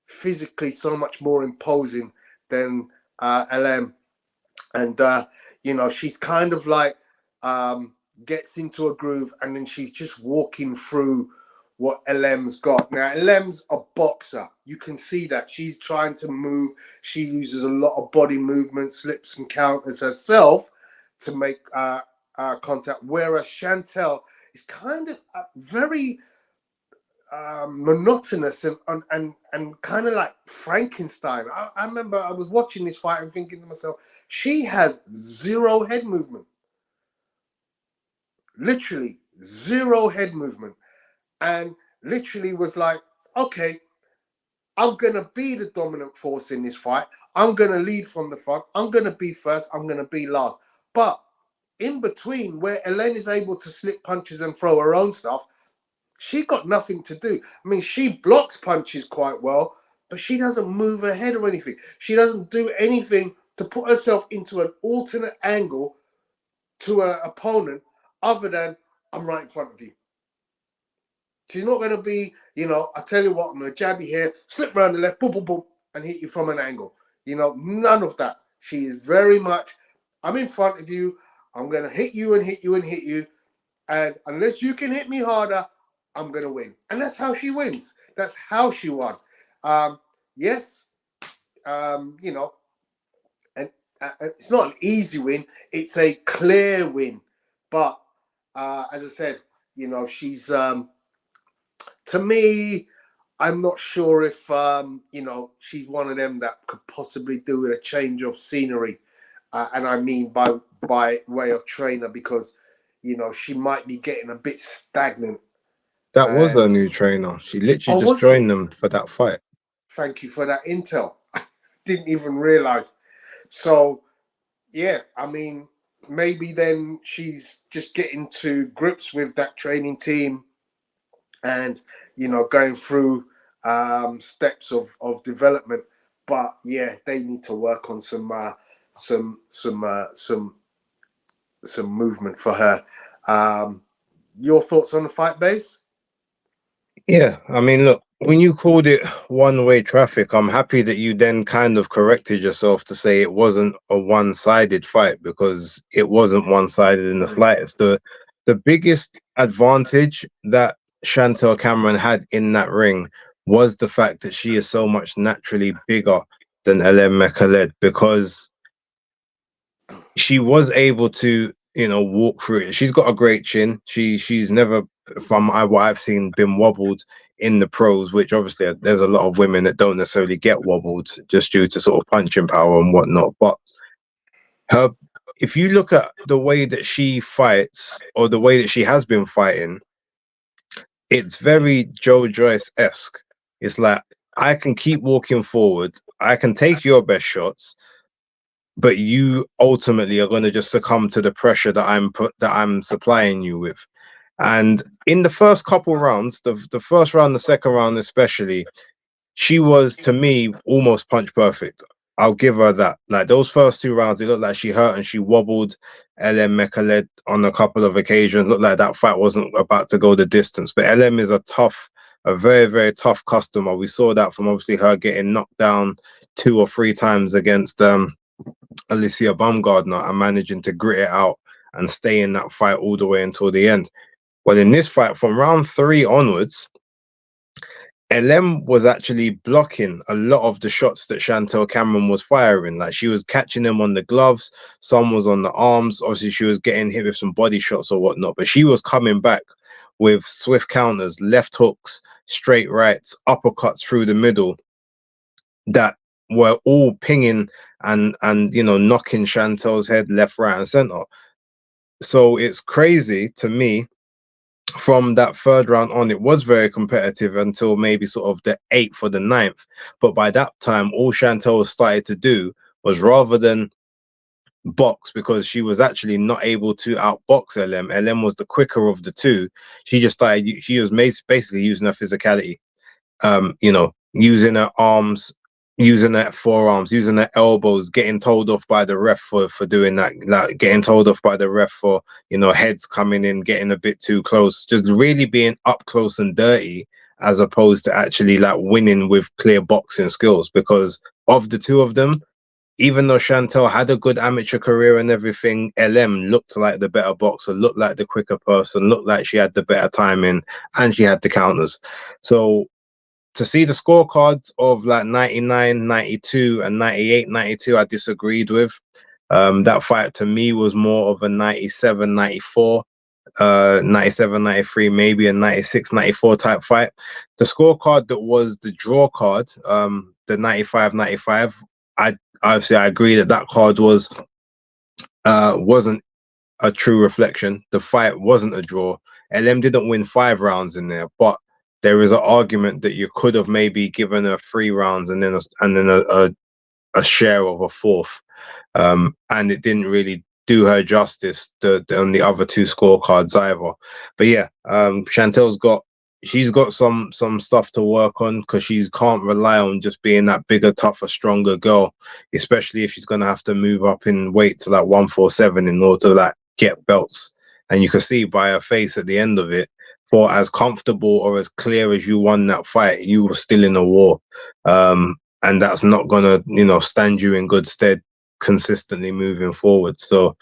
physically so much more imposing than LM. And, you know, she's kind of like gets into a groove, and then she's just walking through what LM's got. Now, LM's a boxer. You can see that she's trying to move. She uses a lot of body movement, slips and counters herself to make contact. Whereas Chantel is kind of very monotonous and kind of like Frankenstein. I remember I was watching this fight and thinking to myself, she has zero head movement. Literally zero head movement. And literally was like, okay, I'm going to be the dominant force in this fight. I'm going to lead from the front. I'm going to be first. I'm going to be last. But in between, where Ellen is able to slip punches and throw her own stuff, she got nothing to do. I mean, she blocks punches quite well, but she doesn't move her head or anything. She doesn't do anything to put herself into an alternate angle to her opponent other than, I'm right in front of you. She's not going to be, you know, I tell you what, I'm going to jab you here, slip around the left, boom, boom, boom, and hit you from an angle. You know, none of that. She is very much, I'm in front of you, I'm going to hit you and hit you and hit you, and unless you can hit me harder, I'm going to win. And that's how she wins. That's how she won. Yes, you know, and it's not an easy win. It's a clear win. But as I said, you know, she's, to me, I'm not sure if, you know, she's one of them that could possibly do with a change of scenery. And I mean by way of trainer, because, you know, she might be getting a bit stagnant. That was her new trainer. She literally just was it? joined them for that fight. Thank you for that intel. Didn't even realize. So, yeah, I mean, maybe then she's just getting to grips with that training team and, you know, going through steps of development. But yeah, they need to work on some movement for her. Your thoughts on the fight, Base? Yeah, I mean, look, when you called it one-way traffic, I'm happy that you then kind of corrected yourself to say it wasn't a one-sided fight, because it wasn't one-sided in the slightest. The biggest advantage that Chantel Cameron had in that ring was the fact that she is so much naturally bigger than Ellen Mekhaled, because she was able to, you know, walk through it. She's got a great chin. She's never, from what I've seen, been wobbled in the pros, which obviously there's a lot of women that don't necessarily get wobbled just due to sort of punching power and whatnot. But her, if you look at the way that she fights, or the way that she has been fighting, it's very Joe Joyce-esque. It's like, I can keep walking forward, I can take your best shots, but you ultimately are going to just succumb to the pressure that I'm supplying you with. And in the first couple rounds, the first round, the second round especially, she was, to me, almost punch perfect. I'll give her that. Like, those first two rounds, it looked like she hurt and she wobbled LM Mekhaled on a couple of occasions. Looked like that fight wasn't about to go the distance. But LM is a very, very tough customer. We saw that from obviously her getting knocked down 2 or 3 times against Alicia Baumgardner and managing to grit it out and stay in that fight all the way until the end. Well, in this fight, from round 3 onwards, LM was actually blocking a lot of the shots that Chantel Cameron was firing. Like, she was catching them on the gloves, some was on the arms. Obviously, she was getting hit with some body shots or whatnot, but she was coming back with swift counters, left hooks, straight rights, uppercuts through the middle that were all pinging and you know, knocking Chantel's head left, right, and center. So it's crazy to me. From that third round on, it was very competitive until maybe sort of the 8th or the 9th. But by that time, all Chantel started to do was, rather than box, because she was actually not able to outbox LM. LM was the quicker of the two. She just started. She was basically using her physicality. You know, using her arms, using her forearms, using her elbows, getting told off by the ref for doing that, like getting told off by the ref for, you know, heads coming in, getting a bit too close, just really being up close and dirty, as opposed to actually like winning with clear boxing skills. Because of the two of them, even though Chantel had a good amateur career and everything, LM looked like the better boxer, looked like the quicker person, looked like she had the better timing, and she had the counters. So to see the scorecards of like 99, 92, and 98, 92, I disagreed with. That fight to me was more of a 97, 94, 97, 93, maybe a 96, 94 type fight. The scorecard that was the draw card, the 95, 95, I agree that that card wasn't a true reflection. The fight wasn't a draw. LM didn't win 5 rounds in there, but there is an argument that you could have maybe given her 3 rounds and then a share of a fourth, and it didn't really do her justice on the other 2 scorecards either. But yeah, Chantel's she's got some stuff to work on, because she can't rely on just being that bigger, tougher, stronger girl, especially if she's gonna have to move up in weight to like 147 in order to like get belts. And you can see by her face at the end of it, for as comfortable or as clear as you won that fight, you were still in a war. And that's not gonna, stand you in good stead consistently moving forward. So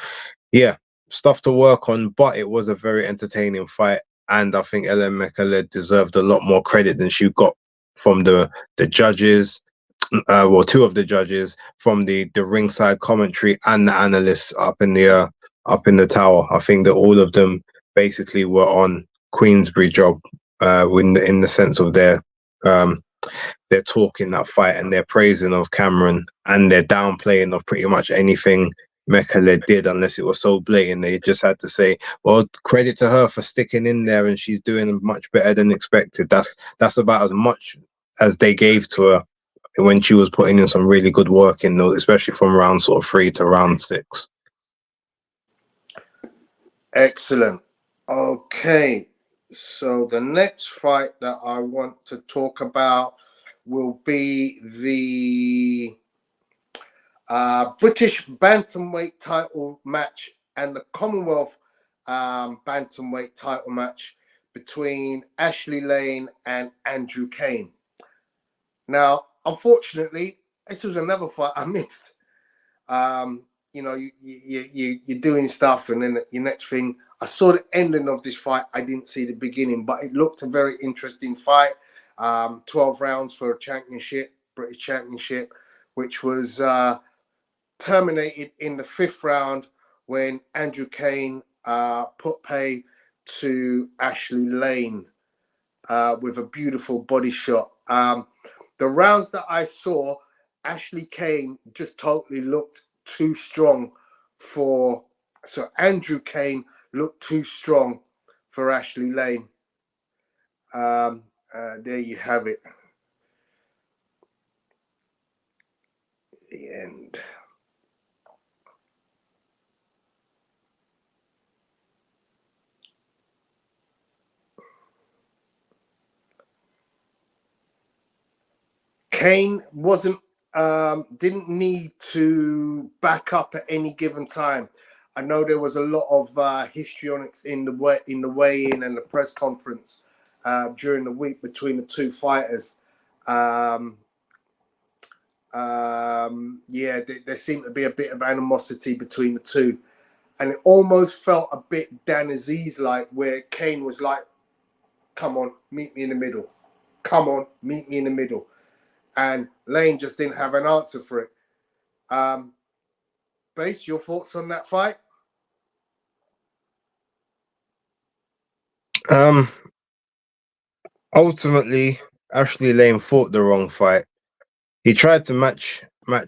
yeah, stuff to work on, but it was a very entertaining fight. And I think Ellen Mekhaled deserved a lot more credit than she got from the judges, 2 of the judges, from the ringside commentary and the analysts up in the tower. I think that all of them basically were on Queensberry job, in the sense of their talk in that fight and their praising of Cameron and their downplaying of pretty much anything Mekhaled did, unless it was so blatant. They just had to say, well, credit to her for sticking in there and she's doing much better than expected. That's about as much as they gave to her when she was putting in some really good work in those, especially from round sort of 3 to round 6. Excellent. Okay, so the next fight that I want to talk about will be the British bantamweight title match and the Commonwealth bantamweight title match between Ashley Lane and Andrew Kane. Now, unfortunately, this was another fight I missed. You're doing stuff, and then your next thing, I saw the ending of this fight. I didn't see the beginning, but it looked a very interesting fight. 12 rounds for a championship, British championship, which was terminated in the 5th round when Andrew Kane put pay to Ashley Lane with a beautiful body shot. The rounds that I saw, Ashley Kane just totally looked too strong so Andrew Kane looked too strong for Ashley Lane. There you have it. The end. Kane didn't need to back up at any given time. I know there was a lot of histrionics in the weigh-in and the press conference during the week between the 2 fighters. There seemed to be a bit of animosity between the 2, and it almost felt a bit Dan Aziz-like, where Kane was like, "Come on, meet me in the middle. Come on, meet me in the middle." And Lane just didn't have an answer for it. Base, your thoughts on that fight? Ultimately, Ashley Lane fought the wrong fight. He tried to match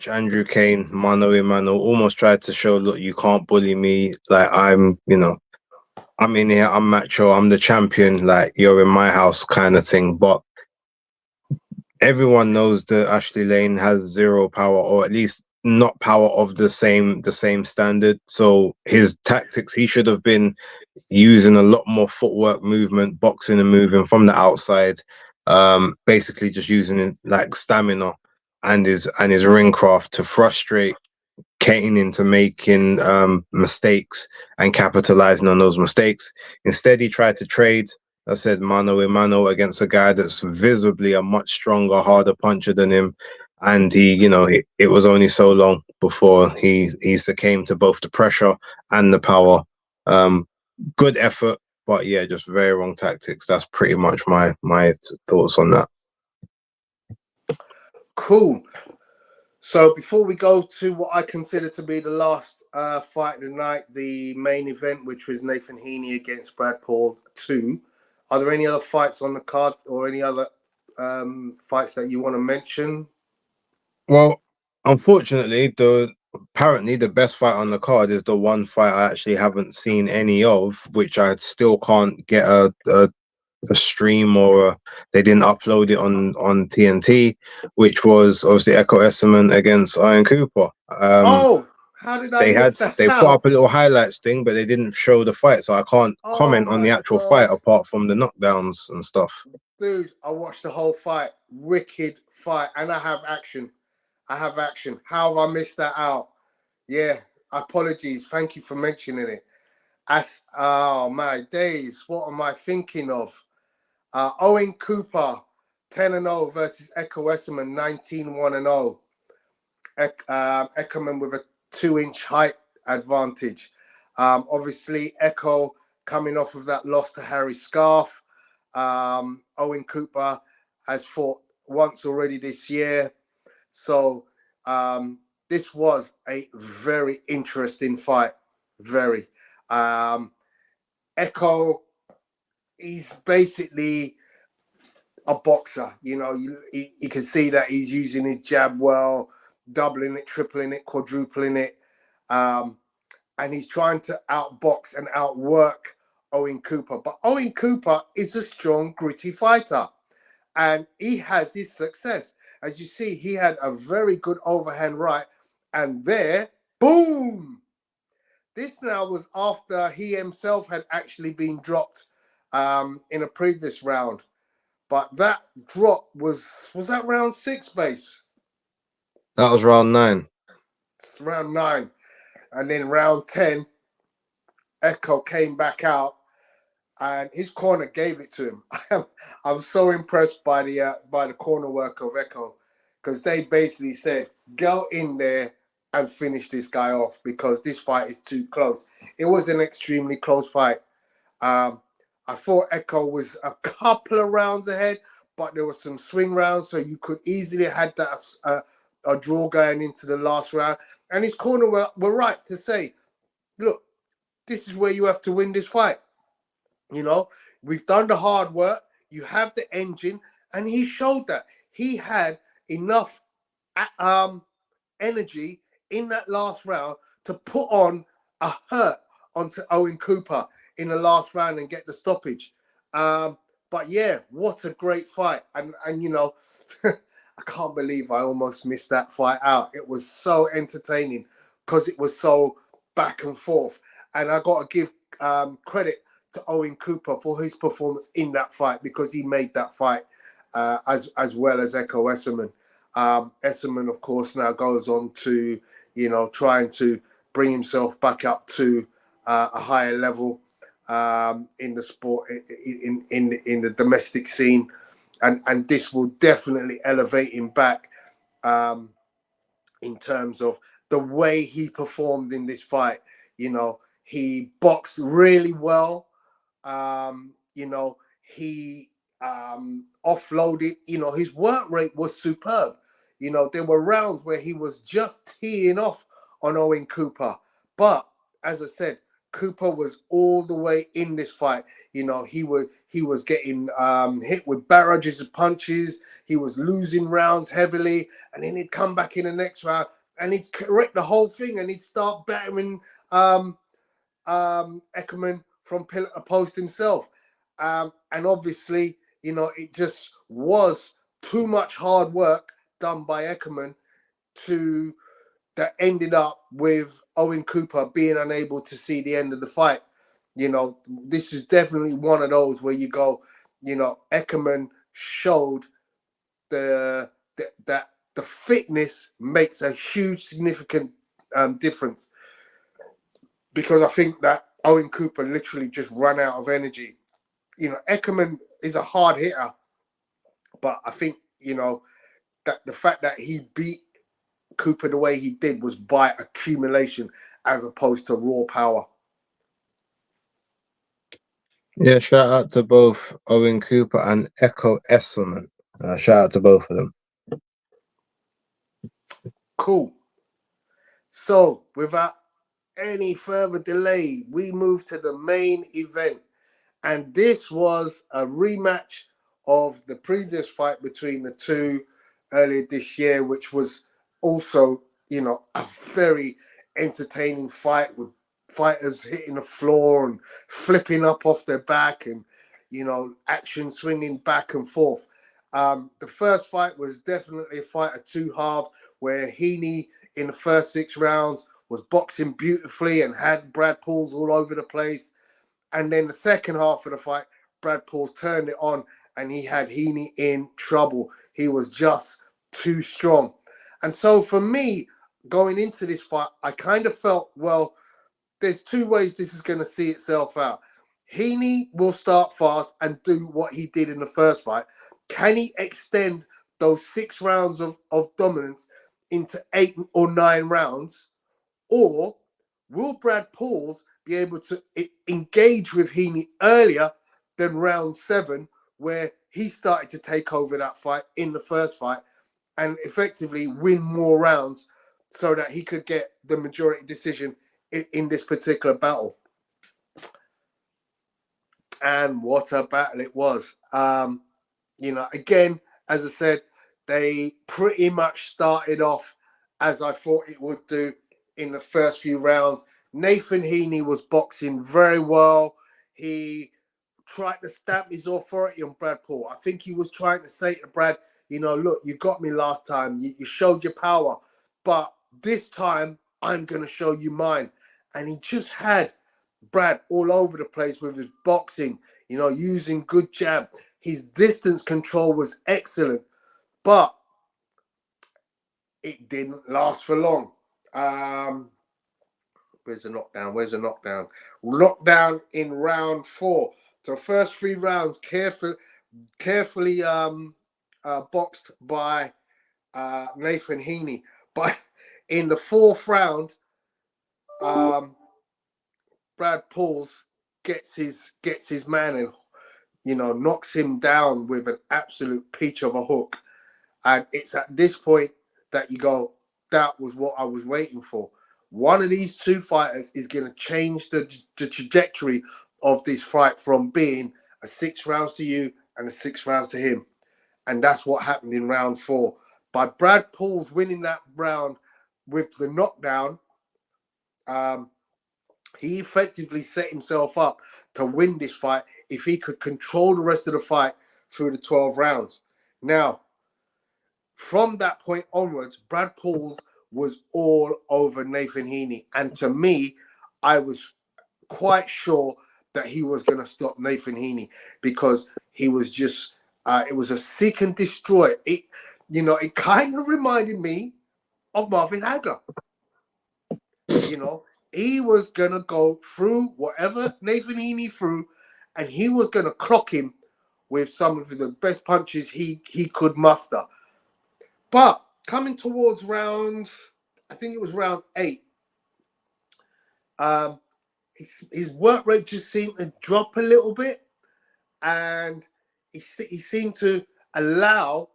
Andrew Kane mano a mano, almost tried to show, look, you can't bully me. Like, I'm in here, I'm macho, I'm the champion, like, you're in my house kind of thing. But everyone knows that Ashley Lane has 0 power, or at least not power of the same standard. So his tactics, he should have been using a lot more footwork, movement, boxing and moving from the outside, basically just using like stamina and his ring craft to frustrate Kane into making mistakes and capitalizing on those mistakes. Instead, he tried to trade, I said, mano a mano against a guy that's visibly a much stronger, harder puncher than him. And it was only so long before he succumbed to both the pressure and the power. Good effort, but yeah, just very wrong tactics. That's pretty much my thoughts on that. Cool. So before we go to what I consider to be the last fight of the night, the main event, which was Nathan Heaney against Brad Paul 2, are there any other fights on the card or any other fights that you want to mention? Well, unfortunately, apparently the best fight on the card is the one fight I actually haven't seen any of, which I still can't get a stream they didn't upload it on TNT, which was obviously Echo Esserman against Iron Cooper. Oh, how did I miss that They put out? up a little highlights thing, but they didn't show the fight, so I can't Oh comment on the my actual fight God. apart from the knockdowns and stuff. Dude, I watched the whole fight. Wicked fight. And I have action. How have I missed that out? Yeah, apologies. Thank you for mentioning it. Oh my days, what am I thinking of? Owen Cooper, 10-0 versus Echo Esserman, 19-1-0. Eckerman with a 2-inch height advantage. Obviously, Echo coming off of that loss to Harry Scarf. Owen Cooper has fought once already this year. So this was a very interesting fight. Very. Echo, he's basically a boxer. You know, you can see that he's using his jab well, doubling it, tripling it, quadrupling it. And he's trying to outbox and outwork Owen Cooper. But Owen Cooper is a strong, gritty fighter. And he has his success. As you see, he had a very good overhand right. And there, boom! This now was after he himself had actually been dropped in a previous round. But that drop was that round 6, Base? That was round 9. It's round 9. And then round 10, Echo came back out and his corner gave it to him. I'm so impressed by the corner work of Echo, because they basically said, go in there and finish this guy off because this fight is too close. It was an extremely close fight. I thought Echo was a couple of rounds ahead, but there were some swing rounds, so you could easily have had that a draw going into the last round. And his corner were right to say, look, this is where you have to win this fight. You know, we've done the hard work. You have the engine, and he showed that he had enough energy in that last round to put on a hurt onto Owen Cooper in the last round and get the stoppage. But yeah, what a great fight. And you know, I can't believe I almost missed that fight out. It was so entertaining because it was so back and forth. And I got to give credit to Owen Cooper for his performance in that fight, because he made that fight as well as Echo Esserman. Esserman, of course, now goes on to, you know, trying to bring himself back up to a higher level in the sport, in the domestic scene, and this will definitely elevate him back in terms of the way he performed in this fight. You know, he boxed really well. You know, he offloaded. You know, his work rate was superb. You know, there were rounds where he was just teeing off on Owen Cooper. But as I said, Cooper was all the way in this fight. You know, he was getting hit with barrages of punches. He was losing rounds heavily, and then he'd come back in the next round and he'd correct the whole thing, and he'd start battering Eckerman from pillar to post himself. And obviously, you know, it just was too much hard work done by Eckerman that ended up with Owen Cooper being unable to see the end of the fight. You know, this is definitely one of those where you go, you know, Eckerman showed that the fitness makes a huge, significant difference. Because I think that Owen Cooper literally just ran out of energy. You know, Eckerman is a hard hitter, but I think, you know, that the fact that he beat Cooper the way he did was by accumulation as opposed to raw power. Yeah, shout out to both Owen Cooper and Echo Esselman. Shout out to both of them. Cool. So, without any further delay, we move to the main event. And this was a rematch of the previous fight between the two earlier this year, which was also, a very entertaining fight with fighters hitting the floor and flipping up off their back and, action swinging back and forth. The first fight was definitely a fight of two halves where Heaney in the first 6 rounds was boxing beautifully and had Brad Pauls all over the place. And then the second half of the fight, Brad Pauls turned it on and he had Heaney in trouble. He was just too strong. And so for me, going into this fight, I kind of felt, well, there's two ways this is going to see itself out. Heaney will start fast and do what he did in the first fight. Can he extend those 6 rounds of dominance into 8 or 9 rounds? Or will Brad Pauls be able to engage with Heaney earlier than round 7, where he started to take over that fight in the first fight and effectively win more rounds so that he could get the majority decision in this particular battle? And what a battle it was. Again, as I said, they pretty much started off as I thought it would do in the first few rounds. Nathan Heaney was boxing very well. He tried to stamp his authority on Brad Paul. I think he was trying to say to Brad, look, you got me last time. You showed your power. But this time, I'm going to show you mine. And he just had Brad all over the place with his boxing, using good jab. His distance control was excellent. But it didn't last for long. Where's the knockdown? Knockdown in round 4. So first 3 rounds carefully boxed by Nathan Heaney. But in the 4th round, Brad Pauls gets his man and knocks him down with an absolute peach of a hook. And it's at this point that you go, that was what I was waiting for. One of these two fighters is going to change the trajectory of this fight from being a 6 rounds to you and a 6 rounds to him. And that's what happened in round 4. By Brad Pauls winning that round with the knockdown, he effectively set himself up to win this fight if he could control the rest of the fight through the 12 rounds. Now, from that point onwards, Brad Pauls was all over Nathan Heaney. And to me, I was quite sure that he was going to stop Nathan Heaney because he was just, it was a seek and destroy. It kind of reminded me of Marvin Hagler. He was going to go through whatever Nathan Heaney threw, and he was going to clock him with some of the best punches he could muster. But coming towards I think it was round 8, his work rate just seemed to drop a little bit, and he seemed to allow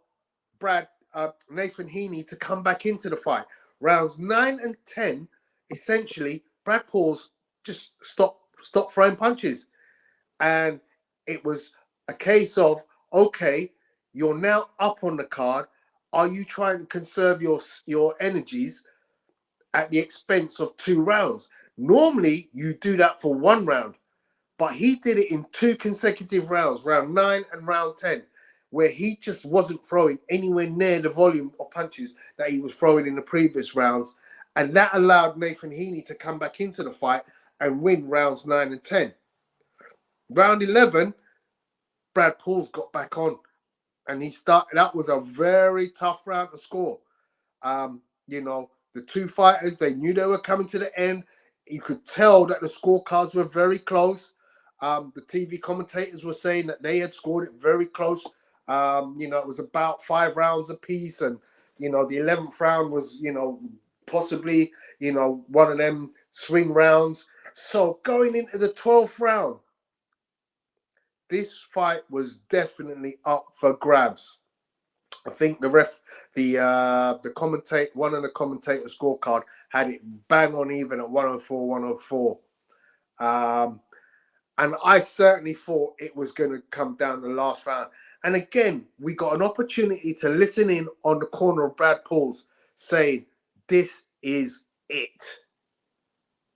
Nathan Heaney to come back into the fight. Rounds 9 and 10, essentially, Brad Pauls just stopped throwing punches. And it was a case of, okay, you're now up on the card. Are you trying to conserve your energies at the expense of 2 rounds? Normally, you do that for 1 round, but he did it in 2 consecutive rounds, round 9 and round 10, where he just wasn't throwing anywhere near the volume of punches that he was throwing in the previous rounds. And that allowed Nathan Heaney to come back into the fight and win rounds 9 and 10. Round 11, Brad Pauls got back on. And that was a very tough round to score. The two fighters, they knew they were coming to the end. You could tell that the scorecards were very close. The TV commentators were saying that they had scored it very close. It was about 5 rounds apiece. And, the 11th round was, possibly, one of them swing rounds. So going into the 12th round, this fight was definitely up for grabs. I think the commentate one of the commentator scorecard had it bang on even at 104, 104. And I certainly thought it was going to come down the last round. And again, we got an opportunity to listen in on the corner of Brad Paul's saying, this is it.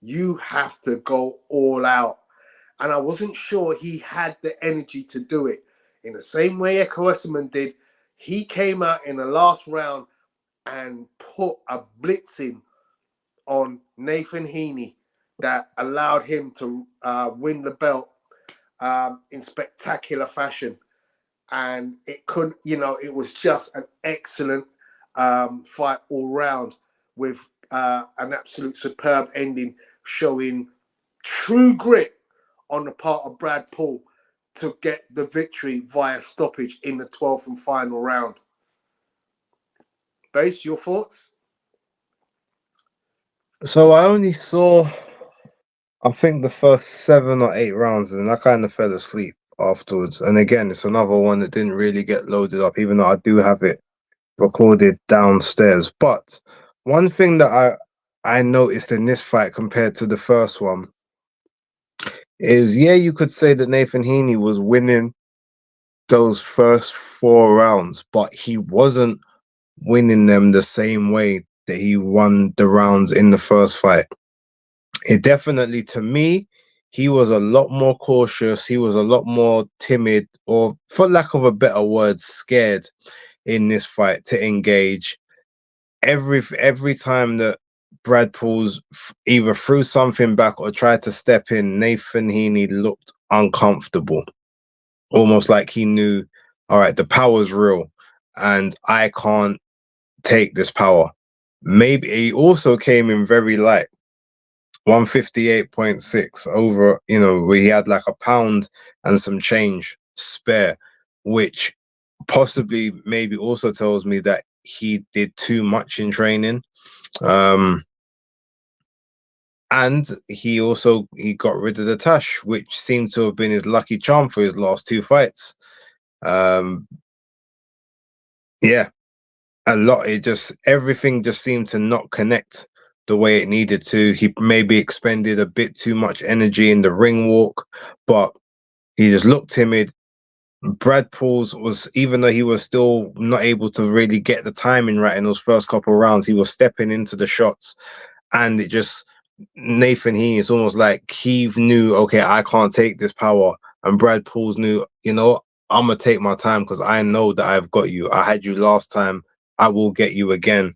You have to go all out. And I wasn't sure he had the energy to do it. In the same way Eko Esserman did, he came out in the last round and put a blitzing on Nathan Heaney that allowed him to win the belt in spectacular fashion. And it couldn't, it was just an excellent fight all round with an absolute superb ending showing true grit on the part of Brad Paul to get the victory via stoppage in the 12th and final round. Base, your thoughts? So I only saw, I think, the first 7 or 8 rounds, and I kind of fell asleep afterwards. And again, it's another one that didn't really get loaded up, even though I do have it recorded downstairs. But one thing that I noticed in this fight compared to the first one is, yeah, you could say that Nathan Heaney was winning those first 4 rounds, but he wasn't winning them the same way that he won the rounds in the first fight. It definitely, to me, he was a lot more cautious. He was a lot more timid, or for lack of a better word, scared in this fight to engage. Every time that Brad Paul's either threw something back or tried to step in, Nathan Heaney looked uncomfortable, almost like he knew, all right, the power's real and I can't take this power. Maybe he also came in very light, 158.6 over, where he had like a pound and some change spare, which possibly maybe also tells me that he did too much in training. And he got rid of the tash, which seemed to have been his lucky charm for his last 2 fights. Yeah, everything just seemed to not connect the way it needed to. He maybe expended a bit too much energy in the ring walk, but he just looked timid. Brad Paul's was, even though he was still not able to really get the timing right in those first couple of rounds, he was stepping into the shots, and it just, Nathan Heaney, it's almost like he knew, okay, I can't take this power, and Brad Paul's knew, I'm gonna take my time because I know that I've got you. I had you last time, I will get you again.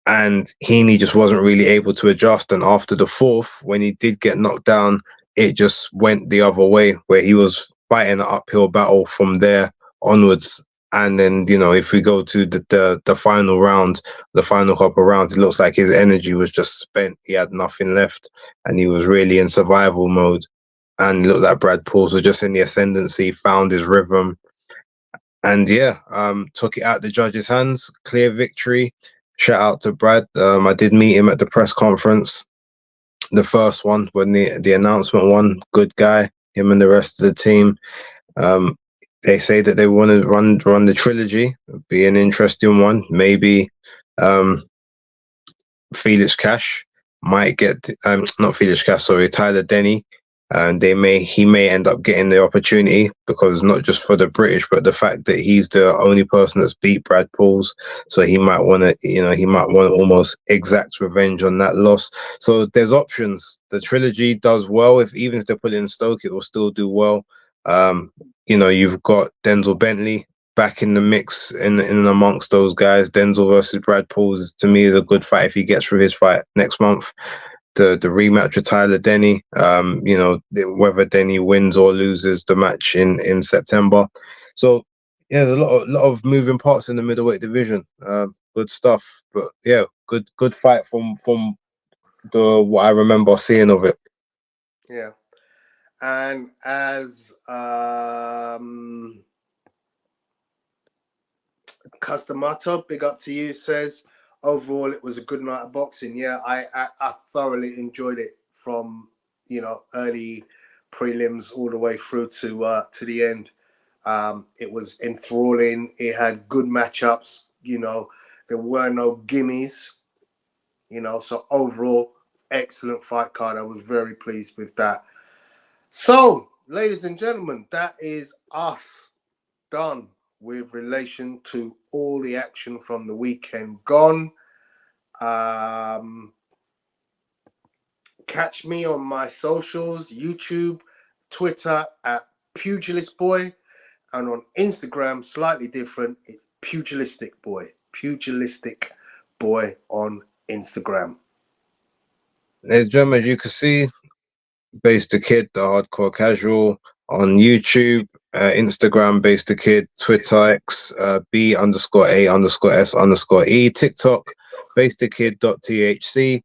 And Heaney just wasn't really able to adjust. And after the 4th, when he did get knocked down, it just went the other way, where he was fighting an uphill battle from there onwards. And then, if we go to the final round, the final couple of rounds, it looks like his energy was just spent. He had nothing left, and he was really in survival mode. And it looked like Brad Paul was just in the ascendancy, found his rhythm, and yeah, took it out the judges' hands. Clear victory. Shout out to Brad. I did meet him at the press conference, the first one when the announcement one. Good guy. Him and the rest of the team. They say that they want to run the trilogy. It'd be an interesting one. Maybe Felix Cash might get not Felix Cash, sorry, Tyler Denny. And he may end up getting the opportunity, because not just for the British, but the fact that he's the only person that's beat Brad Paul's, so he might want to almost exact revenge on that loss. So there's options. The trilogy does well. Even if they put it in Stoke, it will still do well. You've got Denzel Bentley back in the mix in amongst those guys. Denzel versus Brad Paul to me is a good fight if he gets through his fight next month. The rematch with Tyler Denny, whether Denny wins or loses the match in September. So yeah, there's a lot of moving parts in the middleweight division. Good stuff, but yeah, good fight from what I remember seeing of it. Yeah, and as Customato, big up to you, says, overall it was a good night of boxing. Yeah, I thoroughly enjoyed it from early prelims all the way through to the end. It was enthralling. It had good matchups. You know, there were no gimmies. You know, so overall, excellent fight card. I was very pleased with that. So, ladies and gentlemen, that is us done with relation to all the action from the weekend gone. Catch me on my socials, YouTube, Twitter at Pugilistboy, and on Instagram, slightly different. It's Pugilistboy. Pugilistboy on Instagram. Ladies and gentlemen, as you can see, BaseDaKID, the hardcore casual, on YouTube, Instagram, BaseDaKID, Twitter X, B_A_S_E, TikTok, BaseDaKID.thc.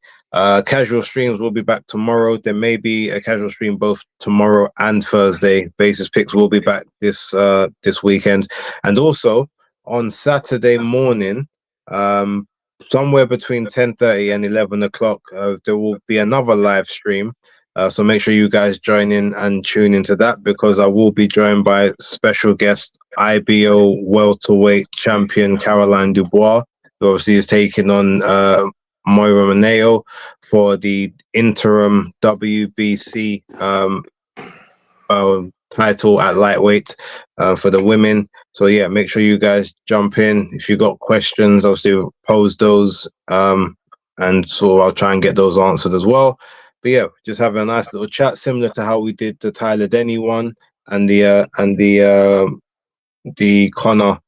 Casual streams will be back tomorrow. There may be a casual stream both tomorrow and Thursday. Basis Picks will be back this weekend, and also on Saturday morning, somewhere between 10:30 and 11 o'clock, there will be another live stream. So make sure you guys join in and tune into that, because I will be joined by special guest IBO welterweight champion Caroline Dubois, who obviously is taking on Moira Moneo for the interim WBC title at lightweight for the women. So yeah, make sure you guys jump in. If you got questions, obviously pose those, and so I'll try and get those answered as well. But yeah, just have a nice little chat, similar to how we did the Tyler Denny one and the Connor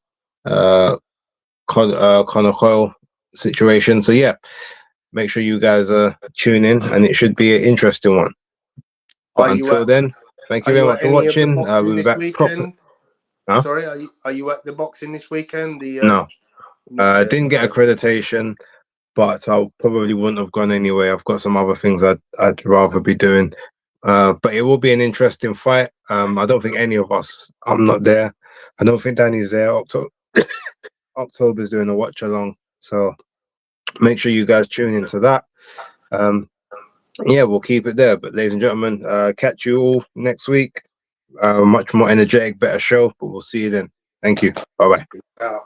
Coyle situation. So yeah, make sure you guys tune in, and it should be an interesting one. But until then, thank you very much for watching. We'll be back proper. Huh? Sorry, are you at the boxing this weekend? No, I didn't get accreditation, but I probably wouldn't have gone anyway. I've got some other things I'd rather be doing. But it will be an interesting fight. I don't think any of us. I'm not there. I don't think Danny's there. October's doing a watch along, so make sure you guys tune into that. Yeah, we'll keep it there. But ladies and gentlemen, catch you all next week. Much more energetic, better show. But we'll see you then. Thank you. Bye bye.